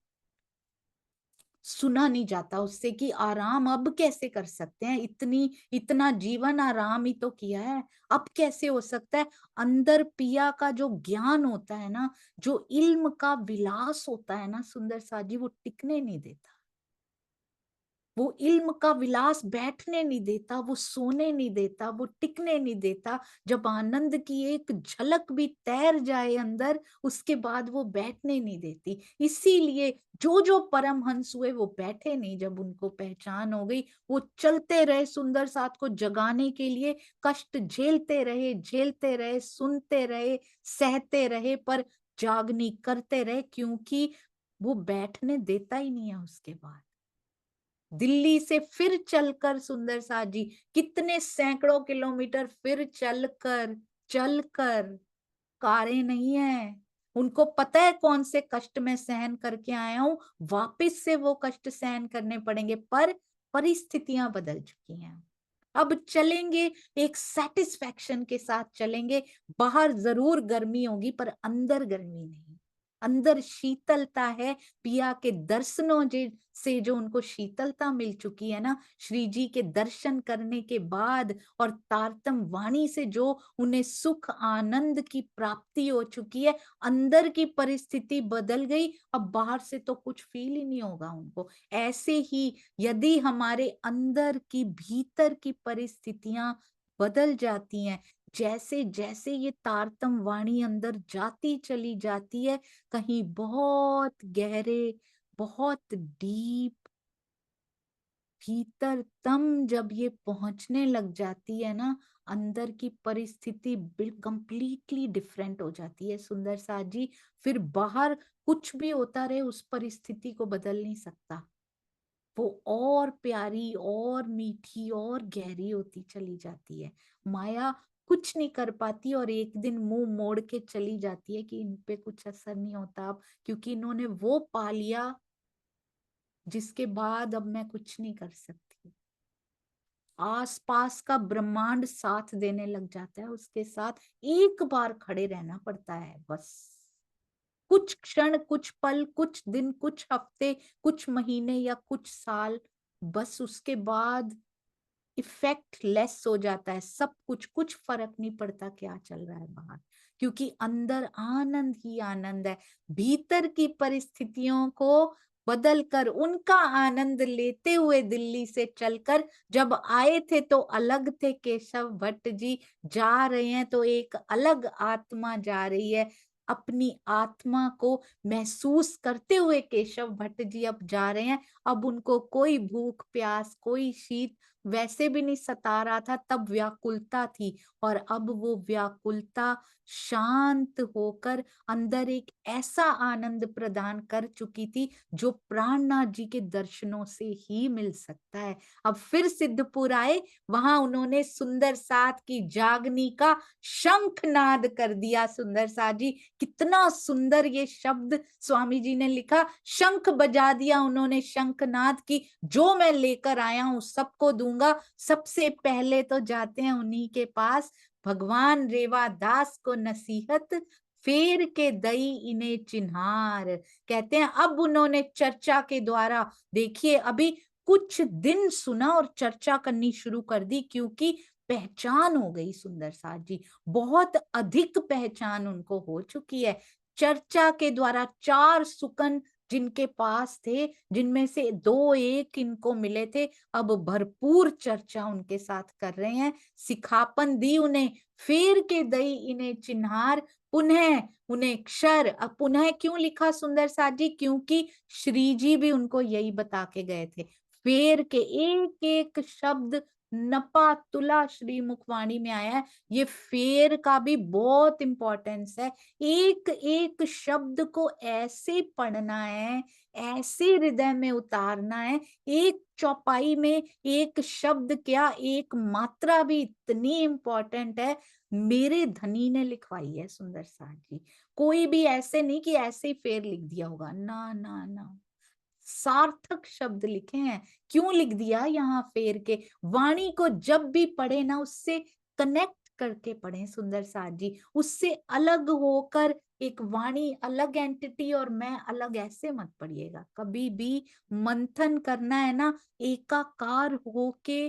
सुना नहीं जाता उससे, कि आराम अब कैसे कर सकते हैं? इतना जीवन आराम ही तो किया है, अब कैसे हो सकता है? अंदर पिया का जो ज्ञान होता है ना, जो इल्म का विलास होता है ना सुंदर साथ जी, वो टिकने नहीं देता। वो इल्म का विलास बैठने नहीं देता, वो सोने नहीं देता, वो टिकने नहीं देता। जब आनंद की एक झलक भी तैर जाए अंदर, उसके बाद वो बैठने नहीं देती। इसीलिए जो परमहंस हुए वो बैठे नहीं, जब उनको पहचान हो गई। वो चलते रहे सुंदर साथ को जगाने के लिए, कष्ट झेलते रहे, सुनते रहे, सहते रहे, पर जागनी करते रहे, क्योंकि वो बैठने देता ही नहीं है उसके बाद। दिल्ली से फिर चलकर सुंदर साथ जी कितने सैकड़ों किलोमीटर फिर चलकर कारें नहीं है। उनको पता है कौन से कष्ट में सहन करके आया हूं, वापस से वो कष्ट सहन करने पड़ेंगे, पर परिस्थितियां बदल चुकी हैं। अब चलेंगे एक सेटिस्फैक्शन के साथ चलेंगे। बाहर जरूर गर्मी होगी, पर अंदर गर्मी नहीं। अंदर शीतलता है, पिया के दर्शनों से जो उनको शीतलता मिल चुकी है ना, श्री जी के दर्शन करने के बाद और तारतम वाणी से जो उन्हें सुख आनंद की प्राप्ति हो चुकी है, अंदर की परिस्थिति बदल गई, अब बाहर से तो कुछ फील ही नहीं होगा उनको। ऐसे ही यदि हमारे अंदर की भीतर की परिस्थितियां बदल जाती हैं, जैसे जैसे ये तारतम वाणी अंदर जाती चली जाती है, कहीं बहुत गहरे, बहुत डीप भीतर तम जब ये पहुंचने लग जाती है ना, अंदर की परिस्थिति कंप्लीटली डिफरेंट हो जाती है सुंदर साथ जी। फिर बाहर कुछ भी होता रहे, उस परिस्थिति को बदल नहीं सकता। वो और प्यारी और मीठी और गहरी होती चली जाती है। माया कुछ नहीं कर पाती और एक दिन मुंह मोड़ के चली जाती है कि इन पे कुछ असर नहीं होता अब, क्योंकि इन्होंने वो पा लिया जिसके बाद अब मैं कुछ नहीं कर सकती। आसपास का ब्रह्मांड साथ देने लग जाता है, उसके साथ एक बार खड़े रहना पड़ता है बस। कुछ क्षण, कुछ पल, कुछ दिन, कुछ हफ्ते, कुछ महीने या कुछ साल, बस उसके बाद इफेक्ट लेस हो जाता है सब कुछ। कुछ फर्क नहीं पड़ता क्या चल रहा है बाहर, क्योंकि अंदर आनंद ही आनंद है। भीतर की परिस्थितियों को बदल कर उनका आनंद लेते हुए दिल्ली से चलकर, जब आए थे तो अलग थे केशव भट्ट जी, जा रहे हैं तो एक अलग आत्मा जा रही है। अपनी आत्मा को महसूस करते हुए केशव भट्ट जी अब जा रहे हैं। अब उनको कोई भूख प्यास, कोई शीत वैसे भी नहीं सता रहा था, तब व्याकुलता थी, और अब वो व्याकुलता शांत होकर अंदर एक ऐसा आनंद प्रदान कर चुकी थी जो प्राणनाथ जी के दर्शनों से ही मिल सकता है। अब फिर सिद्धपुर आए, वहां उन्होंने सुंदर साथ की जागनी का शंखनाद कर दिया। सुंदर साथ जी, कितना सुंदर ये शब्द स्वामी जी ने लिखा, शंख बजा दिया उन्होंने शंखनाद की, जो मैं लेकर आया हूं सबको दूंगा। सबसे पहले तो जाते हैं उन्हीं के पास, भगवान रेवादास को नसीहत, फेर के दई इन्हें चिन्हार। कहते हैं अब उन्होंने चर्चा के द्वारा, देखिए अभी कुछ दिन सुना और चर्चा करनी शुरू कर दी, क्योंकि पहचान हो गई सुंदर साथ जी, बहुत अधिक पहचान उनको हो चुकी है। चर्चा के द्वारा 4 सुकन जिनके पास थे, जिनमें से 2 एक इनको मिले थे, अब भरपूर चर्चा उनके साथ कर रहे हैं। सिखापन दी उन्हें, फेर के दई इन्हें चिन्हार, पुनः उन्हें क्षर। अब पुनः क्यों लिखा सुंदर साथ जी, क्योंकि श्री जी भी उनको यही बता के गए थे। फेर के एक एक शब्द नपा तुला श्री मुखवाणी में आया है। ये फेर का भी बहुत इंपॉर्टेंस है। एक एक शब्द को ऐसे पढ़ना है, ऐसे हृदय में उतारना है। एक चौपाई में एक शब्द क्या, एक मात्रा भी इतनी इंपॉर्टेंट है। मेरे धनी ने लिखवाई है सुंदर साथ जी, कोई भी ऐसे नहीं कि ऐसे ही फेर लिख दिया होगा, ना ना ना, सार्थक शब्द लिखे हैं। क्यों लिख दिया यहाँ फेर के, वाणी को जब भी पढ़े ना, उससे कनेक्ट करके पढ़े सुंदर साथ जी, उससे अलग होकर, एक वाणी अलग एंटिटी और मैं अलग, ऐसे मत पढ़िएगा कभी भी। मंथन करना है ना, एकाकार होके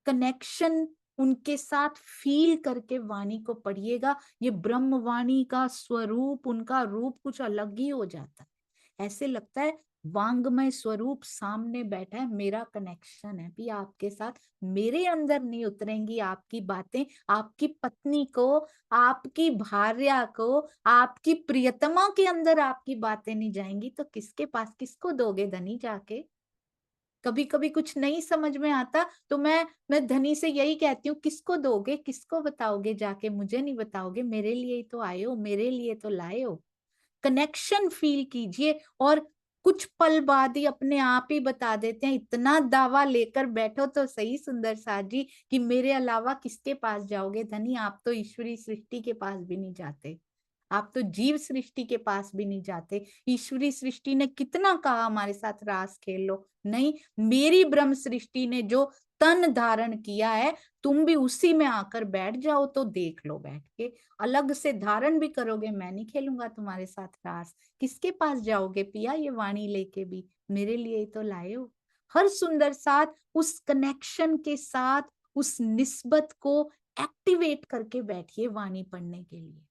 कनेक्शन उनके साथ फील करके वाणी को पढ़िएगा। ये ब्रह्म वाणी का स्वरूप, उनका रूप कुछ अलग ही हो जाता है। ऐसे लगता है वांगमय स्वरूप सामने बैठा है, मेरा कनेक्शन है भी आपके साथ। मेरे अंदर नहीं उतरेंगी आपकी बातें, आपकी पत्नी को, आपकी भार्या को, आपकी प्रियतमा के अंदर आपकी बातें नहीं जाएंगी, तो किसके पास, किसको दोगे धनी जाके। कभी कभी कुछ नहीं समझ में आता तो मैं धनी से यही कहती हूँ, किसको दोगे, किसको बताओगे जाके, मुझे नहीं बताओगे, मेरे लिए ही तो आए हो, मेरे लिए तो लाए हो। कनेक्शन फील कीजिए, और कुछ पल बाद ही अपने आप ही बता देते हैं। इतना दावा लेकर बैठो तो सही सुंदर साथ जी, कि मेरे अलावा किसके पास जाओगे धनी, आप तो ईश्वरी सृष्टि के पास भी नहीं जाते, आप तो जीव सृष्टि के पास भी नहीं जाते। ईश्वरी सृष्टि ने कितना कहा हमारे साथ रास खेल लो, नहीं, मेरी ब्रह्म सृष्टि ने जो तन धारण किया है, तुम भी उसी में आकर बैठ जाओ तो देख लो बैठ के। अलग से धारण भी करोगे, मैं नहीं खेलूंगा तुम्हारे साथ रास। किसके पास जाओगे पिया ये वाणी लेके भी, मेरे लिए ही तो लाए हो। हर सुंदर साथ उस कनेक्शन के साथ उस निस्बत को एक्टिवेट करके बैठिए वाणी पढ़ने के लिए।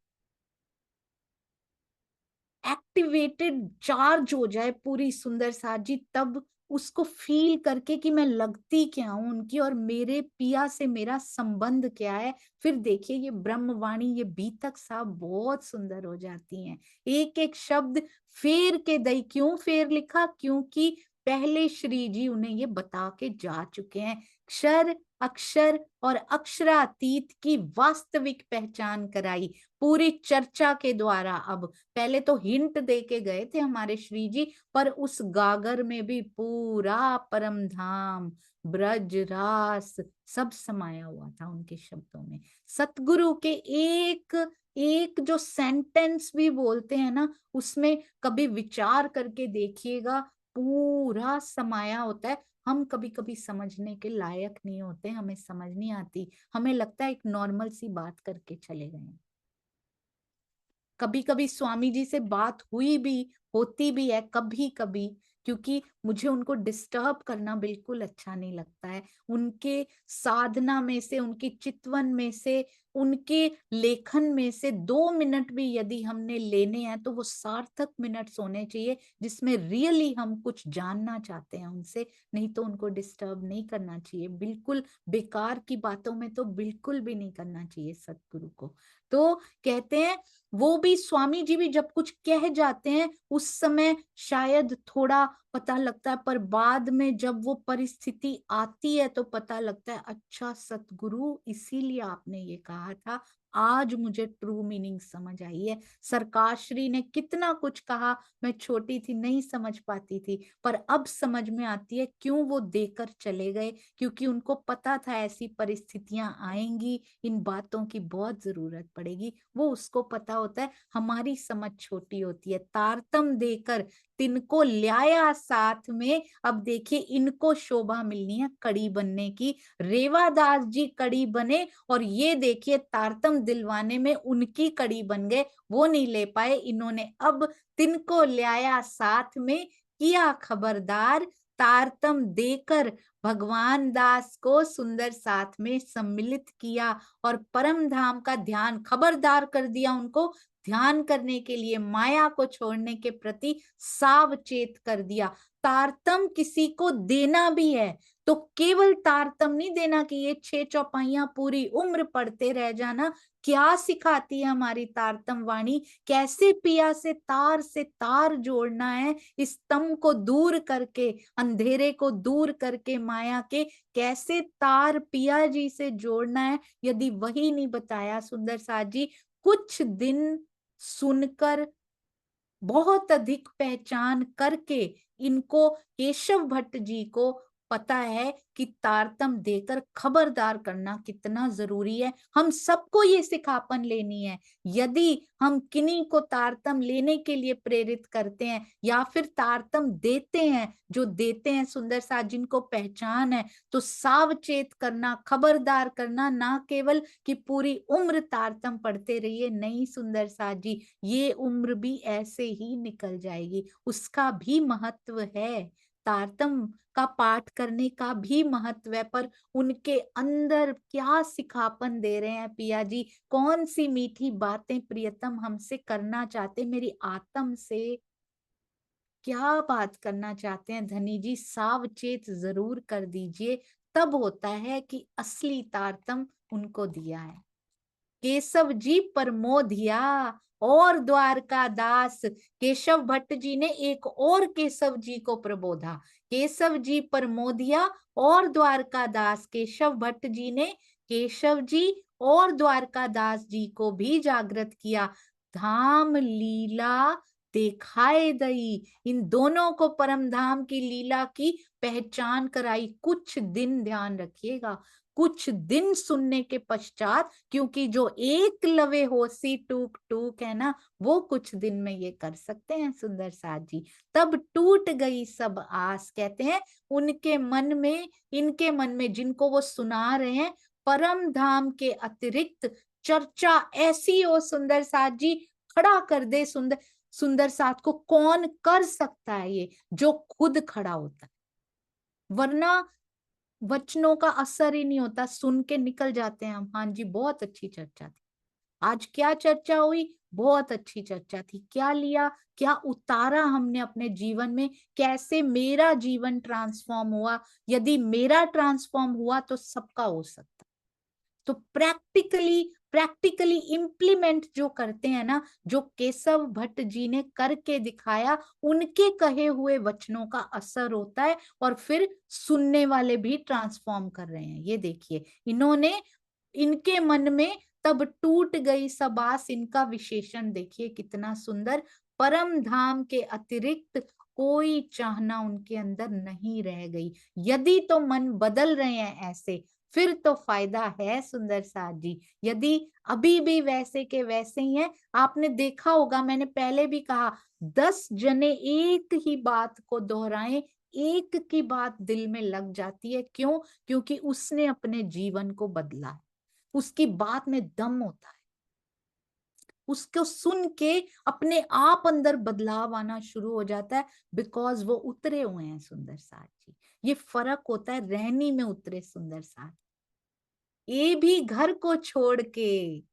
एक्टिवेटेड चार्ज हो जाए पूरी सुंदर साथ जी, तब उसको फील करके कि मैं लगती क्या हूं उनकी और मेरे पिया से मेरा संबंध क्या है। फिर देखिए ये ब्रह्मवाणी, ये बीतक साहब बहुत सुंदर हो जाती हैं। एक एक शब्द फेर के दई, क्यों फेर लिखा, क्योंकि पहले श्री जी उन्हें ये बता के जा चुके हैं। क्षर अक्षर और अक्षरातीत की वास्तविक पहचान कराई पूरी चर्चा के द्वारा। अब पहले तो हिंट दे के गए थे हमारे श्री जी, पर उस गागर में भी पूरा परम धाम ब्रज रास सब समाया हुआ था उनके शब्दों में। सतगुरु के एक एक जो सेंटेंस भी बोलते हैं ना, उसमें कभी विचार करके देखिएगा, पूरा समाया होता है। हम कभी कभी समझने के लायक नहीं होते, हमें समझ नहीं आती, हमें लगता है एक नॉर्मल सी बात करके चले गए। कभी कभी स्वामी जी से बात हुई भी, होती भी है कभी कभी, क्योंकि मुझे उनको डिस्टर्ब करना बिल्कुल अच्छा नहीं लगता है। उनके साधना में से, उनकी चितवन में से, उनके लेखन में से 2 मिनट भी यदि हमने लेने हैं तो वो सार्थक मिनट्स होने चाहिए, जिसमें रियली हम कुछ जानना चाहते हैं उनसे। नहीं तो उनको डिस्टर्ब नहीं करना चाहिए, बिल्कुल बेकार की बातों में तो बिल्कुल भी नहीं करना चाहिए सतगुरु को। तो कहते हैं वो भी, स्वामी जी भी जब कुछ कह जाते हैं उस समय शायद थोड़ा पता लगता है, पर बाद में जब वो परिस्थिति आती है तो पता लगता है अच्छा सतगुरु इसीलिए आपने ये कहा था। आज मुझे ट्रू मीनिंग समझ आई है। सरकाश्री ने कितना कुछ कहा, मैं छोटी थी नहीं समझ पाती थी, पर अब समझ में आती है क्यों वो देकर चले गए, क्योंकि उनको पता था ऐसी परिस्थितियां आएंगी, इन बातों की बहुत जरूरत पड़ेगी। वो उसको पता होता है, हमारी समझ छोटी होती है। तारतम देकर तिनको ल्याया साथ में। अब देखिए इनको शोभा मिलनी है कड़ी बनने की, रेवादास जी कड़ी बने और ये देखिए तारतम दिलवाने में उनकी कड़ी बन गए, वो नहीं ले पाए, इन्होंने अब तिनको ल्याया साथ में, किया खबरदार, तारतम देकर भगवान दास को सुंदर साथ में सम्मिलित किया और परम धाम का ध्यान, खबरदार कर दिया उनको, ध्यान करने के लिए माया को छोड़ने के प्रति सावचेत कर दिया। तारतम किसी को देना भी है तो केवल तारतम नहीं देना कि ये 6 चौपाइयां पूरी उम्र पढ़ते रह जाना। क्या सिखाती है हमारी तारतम वाणी, कैसे पिया से तार जोड़ना है, इस तम को दूर करके, अंधेरे को दूर करके माया के, कैसे तार पिया जी से जोड़ना है। यदि वही नहीं बताया सुंदर साथ जी, कुछ दिन सुनकर बहुत अधिक पहचान करके इनको, केशव भट्ट जी को पता है कि तारतम देकर खबरदार करना कितना जरूरी है। हम सबको ये सिखापन लेनी है। यदि हम किन्हीं को तारतम लेने के लिए प्रेरित करते हैं या फिर तारतम देते हैं, जो देते हैं सुंदर साथ जिनको पहचान है, तो सावचेत करना, खबरदार करना, ना केवल कि पूरी उम्र तारतम पढ़ते रहिए, नहीं सुंदर साथ जी, ये उम्र भी ऐसे ही निकल जाएगी, उसका भी महत्व है। तारतम का पाठ करने का भी महत्व है, पर उनके अंदर क्या सिखापन दे रहे हैं पिया जी, कौन सी मीठी बातें प्रियतम हमसे करना चाहते, मेरी आत्म से क्या बात करना चाहते हैं धनी जी, सावचेत जरूर कर दीजिए। तब होता है कि असली तारतम उनको दिया है। केशव जी परमोधिया और द्वारका दास, केशव भट्ट जी ने एक और केशव जी को प्रबोधा। केशव जी परमोधिया और द्वारका दास, केशव भट्ट जी ने केशव जी और द्वारका दास जी को भी जागृत किया। धाम लीला देखाए दई, इन दोनों को परम धाम की लीला की पहचान कराई। कुछ दिन ध्यान रखिएगा, कुछ दिन सुनने के पश्चात, क्योंकि जो एक लवे होसी टूक टूक है ना, वो कुछ दिन में ये कर सकते हैं सुंदर साथ जी। तब टूट गई सब आस, कहते हैं उनके मन में, इनके मन में, जिनको वो सुना रहे हैं, परम धाम के अतिरिक्त चर्चा ऐसी हो सुंदर साथ जी, खड़ा कर दे सुंदर सुंदर साथ को। कौन कर सकता है ये? जो खुद खड़ा होता है, वरना वचनों का असर ही नहीं होता, सुन के निकल जाते हैं हम। हाँ जी, बहुत अच्छी चर्चा थी आज। क्या चर्चा हुई? बहुत अच्छी चर्चा थी। क्या लिया, क्या उतारा हमने अपने जीवन में, कैसे मेरा जीवन ट्रांसफॉर्म हुआ। यदि मेरा ट्रांसफॉर्म हुआ तो सबका हो सकता। तो प्रैक्टिकली इम्प्लीमेंट जो करते हैं ना, जो केशव भट्ट जी ने करके दिखाया, उनके कहे हुए वचनों का असर होता है और फिर सुनने वाले भी ट्रांसफॉर्म कर रहे हैं। ये देखिए, इन्होंने, इनके मन में तब टूट गई सब आस, इनका विशेषण देखिए कितना सुंदर। परम धाम के अतिरिक्त कोई चाहना उनके अंदर नहीं रह गई। यदि तो मन बदल रहे हैं ऐसे, फिर तो फायदा है सुंदर साथ जी। यदि अभी भी वैसे के वैसे ही हैं, आपने देखा होगा, मैंने पहले भी कहा, 10 जने एक ही बात को दोहराएं, एक की बात दिल में लग जाती है। क्यों? क्योंकि उसने अपने जीवन को बदला है, उसकी बात में दम होता है। उसको सुन के अपने आप अंदर बदलाव आना शुरू हो जाता है, बिकॉज वो उतरे हुए हैं सुंदर साथ जी। ये फर्क होता है रहनी में उतरे सुंदर साथ। ये भी घर को छोड़ के,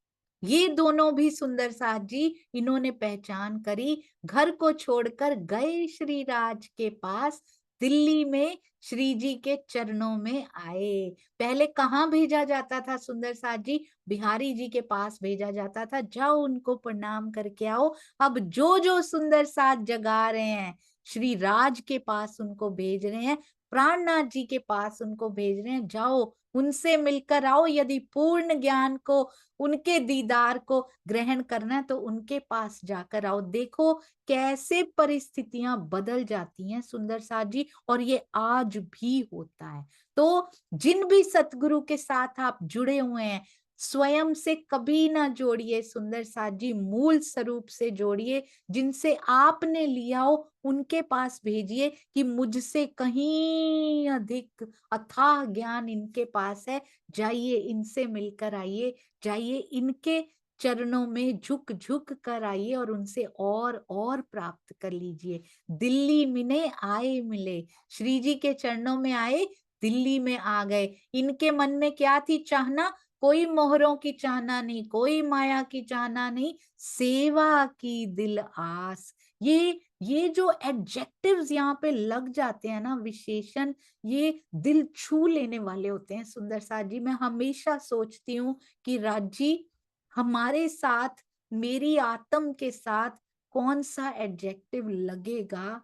ये दोनों भी सुंदर साथ जी, इन्होंने पहचान करी, घर को छोड़कर गए श्री राज के पास, दिल्ली में श्री जी के चरणों में आए। पहले कहाँ भेजा जाता था सुंदर साथ जी? बिहारी जी के पास भेजा जाता था, जाओ उनको प्रणाम करके आओ। अब जो जो सुंदर साथ जगा रहे हैं, श्री राज के पास उनको भेज रहे हैं, प्राणनाथ जी के पास उनको भेज रहे हैं, जाओ उनसे मिलकर आओ। यदि पूर्ण ज्ञान को, उनके दीदार को ग्रहण करना है तो उनके पास जाकर आओ। देखो कैसे परिस्थितियां बदल जाती हैं सुंदर साथ जी, और ये आज भी होता है। तो जिन भी सतगुरु के साथ आप जुड़े हुए हैं, स्वयं से कभी ना जोड़िए सुंदर साथ जी, मूल स्वरूप से जोड़िए। जिनसे आपने लिया हो उनके पास भेजिए कि मुझसे कहीं अधिक अथाह ज्ञान इनके पास है, जाइए इनसे मिलकर आइए, जाइए इनके चरणों में झुक झुक कर आइए और उनसे और प्राप्त कर लीजिए। दिल्ली मिले आए मिले, श्री जी के चरणों में आए, दिल्ली में आ गए। इनके मन में क्या थी चाहना? कोई मोहरों की चाहना नहीं, कोई माया की चाहना नहीं, सेवा की दिल आस। ये जो एडजेक्टिव्स यहाँ पे लग जाते हैं ना, विशेषण, ये दिल छू लेने वाले होते हैं सुंदर साथ जी। मैं हमेशा सोचती हूँ कि राज जी, हमारे साथ, मेरी आत्म के साथ कौन सा एडजेक्टिव लगेगा,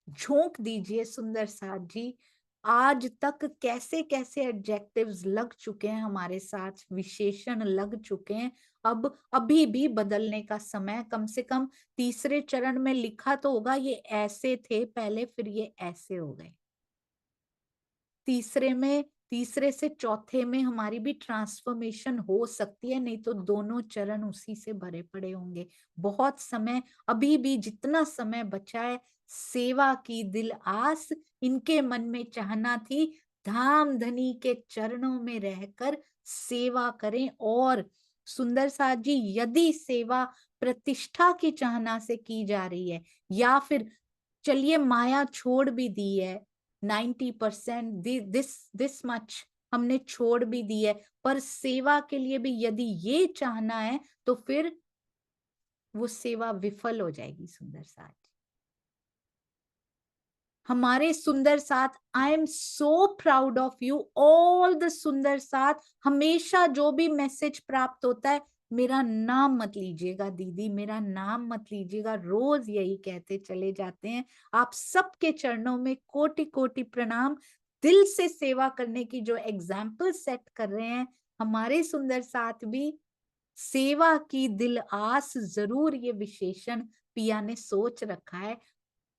झोंक दीजिए सुंदर साथ जी। आज तक कैसे कैसे एडजेक्टिव्स लग चुके हैं हमारे साथ, विशेषण लग चुके हैं। अब अभी भी बदलने का समय। कम से कम तीसरे चरण में लिखा तो होगा ये ऐसे थे पहले, फिर ये ऐसे हो गए। तीसरे में, तीसरे से चौथे में हमारी भी ट्रांसफॉर्मेशन हो सकती है, नहीं तो दोनों चरण उसी से भरे पड़े होंगे। बहुत समय, अभी भी जितना समय बचा है, सेवा की दिल आस, इनके मन में चाहना थी धाम धनी के चरणों में रहकर सेवा करें। और सुंदर साथ जी, यदि सेवा प्रतिष्ठा की चाहना से की जा रही है, या फिर चलिए माया छोड़ भी दी है, 90% दिस मच हमने छोड़ भी दी है, पर सेवा के लिए भी यदि ये चाहना है तो फिर वो सेवा विफल हो जाएगी सुंदर साथ। हमारे सुंदर साथ, I am so proud of you all the सुंदर साथ। हमेशा जो भी मैसेज प्राप्त होता है, मेरा नाम मत लीजिएगा दीदी, मेरा नाम मत लीजिएगा, रोज यही कहते चले जाते हैं। आप सबके चरणों में कोटि कोटि प्रणाम। दिल से सेवा करने की जो एग्जाम्पल सेट कर रहे हैं हमारे सुंदर साथ भी, सेवा की दिल आस जरूर ये विशेषण पिया ने सोच रखा है।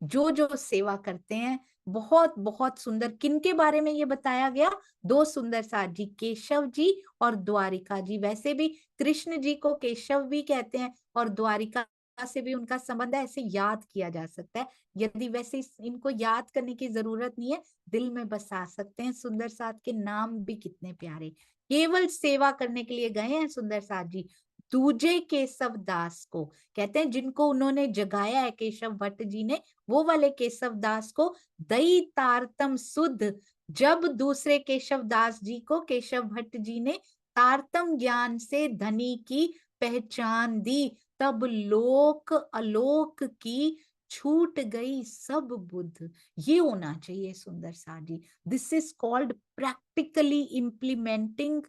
जो जो सेवा करते हैं बहुत बहुत सुंदर। किनके बारे में ये बताया गया? दो सुंदर साथ जी, केशव जी और द्वारिका जी। वैसे भी कृष्ण जी को केशव भी कहते हैं और द्वारिका से भी उनका संबंध है, ऐसे याद किया जा सकता है। यदि वैसे इनको याद करने की जरूरत नहीं है, दिल में बसा सकते हैं। सुंदर साथ के नाम भी कितने प्यारे, केवल सेवा करने के लिए गए हैं सुंदर साथ जी। दूजे केशव दास को कहते हैं, जिनको उन्होंने जगाया है केशव भट्ट जी ने, वो वाले केशव दास को दई तारतम सुध। जब दूसरे केशव दास जी को केशव भट्ट जी ने तारतम ज्ञान से धनी की पहचान दी, तब लोक अलोक की छूट गई सब बुद्ध। ये होना चाहिए सुंदर सा ji. This is called practically implementing,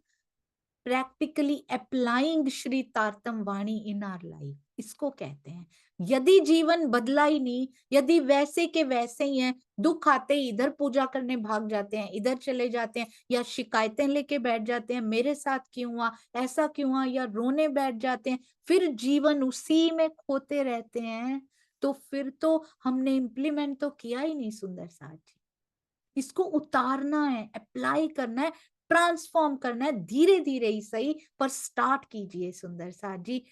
practically applying Shri Tartam Vani in our life, इसको कहते हैं। यदि जीवन बदला ही नहीं, यदि वैसे के वैसे ही हैं, दुख आते ही इधर पूजा करने भाग जाते हैं, इधर चले जाते हैं, या शिकायतें लेके बैठ जाते हैं, मेरे साथ क्यों हुआ, ऐसा क्यों हुआ, या रोने बैठ जाते हैं, फिर जीवन उसी में खोते रहते हैं, तो फिर तो हमने इम्प्लीमेंट तो किया ही नहीं सुंदर साथ जी। इसको उतारना है, अप्लाई करना है, ट्रांसफॉर्म करना है, धीरे धीरे ही सही, पर स्टार्ट कीजिए सुंदर साथ जी।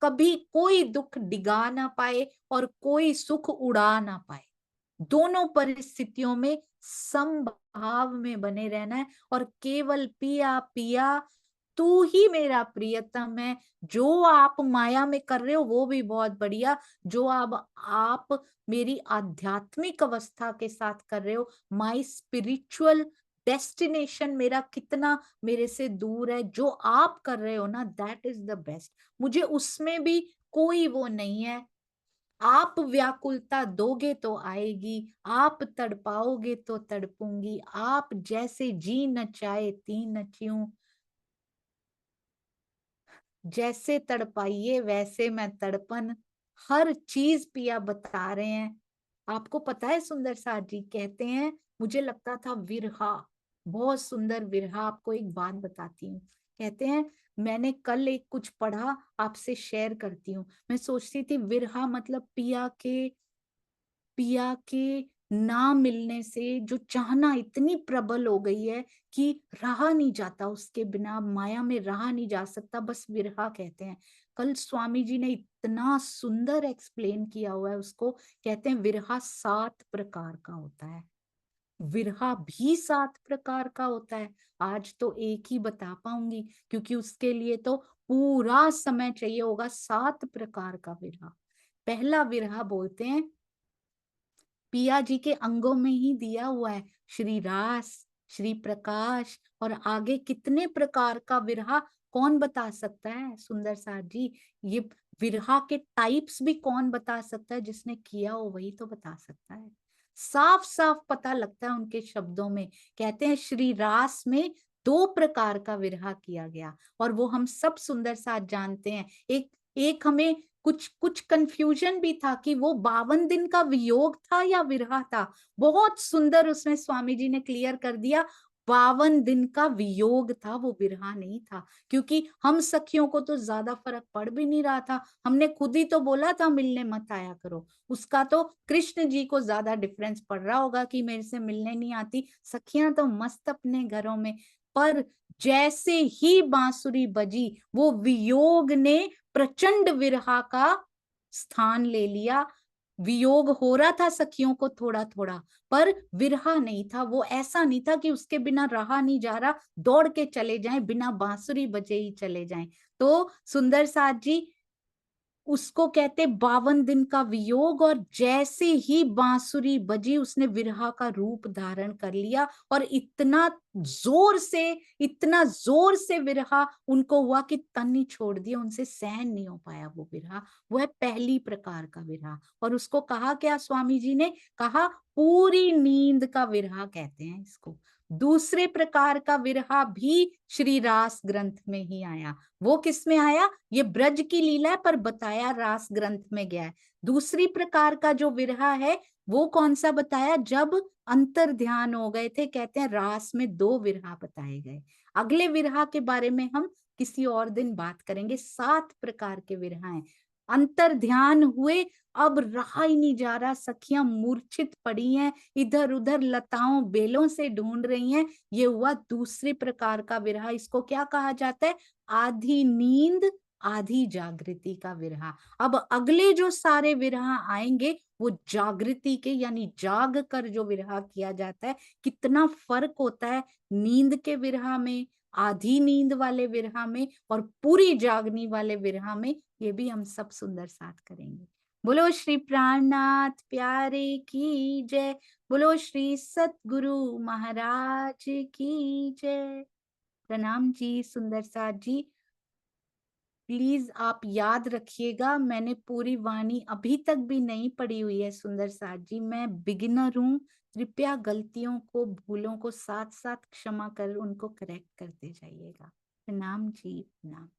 कभी कोई दुख डिगा ना पाए और कोई सुख उड़ा ना पाए। दोनों परिस्थितियों में समभाव में बने रहना है और केवल पिया पिया तू ही मेरा प्रियतम है। जो आप माया में कर रहे हो वो भी बहुत बढ़िया, जो अब आप मेरी आध्यात्मिक अवस्था के साथ कर रहे हो, माई स्पिरिचुअल डेस्टिनेशन मेरा कितना मेरे से दूर है, जो आप कर रहे हो ना, दैट इज द बेस्ट। मुझे उसमें भी कोई वो नहीं है। आप व्याकुलता दोगे तो आएगी, आप तड़पाओगे तो तड़पूंगी, आप जैसे जी न चाहे ती न चियूं, जैसे तड़पाइए वैसे मैं तड़पन। हर चीज पिया बता रहे हैं। आपको पता है सुंदर साथ जी कहते हैं, मुझे लगता था विरहा, बहुत सुंदर विरहा। आपको एक बात बताती हूँ। कहते हैं, मैंने कल एक कुछ पढ़ा, आपसे शेयर करती हूँ। मैं सोचती थी विरहा मतलब पिया के ना मिलने से जो चाहना इतनी प्रबल हो गई है कि रहा नहीं जाता, उसके बिना माया में रहा नहीं जा सकता, बस विरहा कहते हैं। कल स्वामी जी ने इतना सुंदर एक्सप्लेन किया हुआ है उसको। कहते हैं विरहा 7 प्रकार का होता है। विरहा भी 7 प्रकार का होता है। आज तो एक ही बता पाऊंगी, क्योंकि उसके लिए तो पूरा समय चाहिए होगा। 7 प्रकार का विरहा। पहला विरहा बोलते हैं, पिया जी के अंगों में ही दिया हुआ है, श्री रास, श्री प्रकाश, और आगे कितने प्रकार का विरहा कौन बता सकता है सुंदर साथ जी। ये विरहा के टाइप्स भी कौन बता सकता है? जिसने किया हो वही तो बता सकता है। साफ साफ पता लगता है उनके शब्दों में। कहते हैं श्री रास में 2 प्रकार का विरहा किया गया, और वो हम सब सुंदर साथ जानते हैं। एक एक हमें कुछ कुछ कंफ्यूजन भी था कि वो 52 दिन का वियोग था या विरह था। बहुत सुंदर उसमें स्वामी जी ने क्लियर कर दिया, 52 दिन का वियोग था, वो विरह नहीं था। क्योंकि हम सखियों को तो ज्यादा फर्क पड़ भी नहीं रहा था, हमने खुद ही तो बोला था मिलने मत आया करो। उसका तो कृष्ण जी को ज्यादा डिफरेंस पड़ रहा होगा कि मेरे से मिलने नहीं आती, सखियां तो मस्त अपने घरों में। पर जैसे ही बांसुरी बजी, वो वियोग ने प्रचंड विरहा का स्थान ले लिया। वियोग हो रहा था सखियों को थोड़ा थोड़ा, पर विरहा नहीं था। वो ऐसा नहीं था कि उसके बिना रहा नहीं जा रहा, दौड़ के चले जाएं, बिना बांसुरी बजे ही चले जाएं। तो सुंदर साथ जी, उसको कहते 52 दिन का वियोग, और जैसे ही बांसुरी बजी उसने विरहा का रूप धारण कर लिया। और इतना जोर से विरहा उनको हुआ कि तन ही छोड़ दिया, उनसे सहन नहीं हो पाया वो विरहा। वो है पहली प्रकार का विरहा। और उसको कहा क्या स्वामी जी ने? कहा पूरी नींद का विरहा कहते हैं इसको। दूसरे प्रकार का विरहा भी श्री रास ग्रंथ में ही आया। वो किस में आया? ये ब्रज की लीला है, पर बताया रास ग्रंथ में गया है। दूसरी प्रकार का जो विरहा है वो कौन सा बताया? जब अंतर ध्यान हो गए थे। कहते हैं रास में 2 विरहा बताए गए। अगले विरहा के बारे में हम किसी और दिन बात करेंगे। 7 प्रकार के विरहा हैं। अंतर ध्यान हुए, अब रहा ही नहीं जा रहा, सखियां मूर्छित पड़ी हैं, इधर उधर लताओं बेलों से ढूंढ रही हैं। ये हुआ दूसरे प्रकार का विरह। इसको क्या कहा जाता है? आधी नींद आधी जागृति का विरह। अब अगले जो सारे विरह आएंगे वो जागृति के, यानी जाग कर जो विरह किया जाता है। कितना फर्क होता है नींद के विरह में, आधी नींद वाले विरह में और पूरी जागनी वाले विरह में। ये भी हम सब सुंदर साथ करेंगे। बोलो श्री प्राणनाथ प्यारे की जय। बोलो श्री सतगुरु महाराज की जय। प्रणाम जी सुंदर साथ जी। प्लीज आप याद रखिएगा, मैंने पूरी वाणी अभी तक भी नहीं पढ़ी हुई है सुंदर साथ जी, मैं बिगिनर हूँ। कृपया गलतियों को, भूलों को साथ साथ क्षमा कर उनको करेक्ट करते जाइएगा। प्रणाम जी, प्रणाम।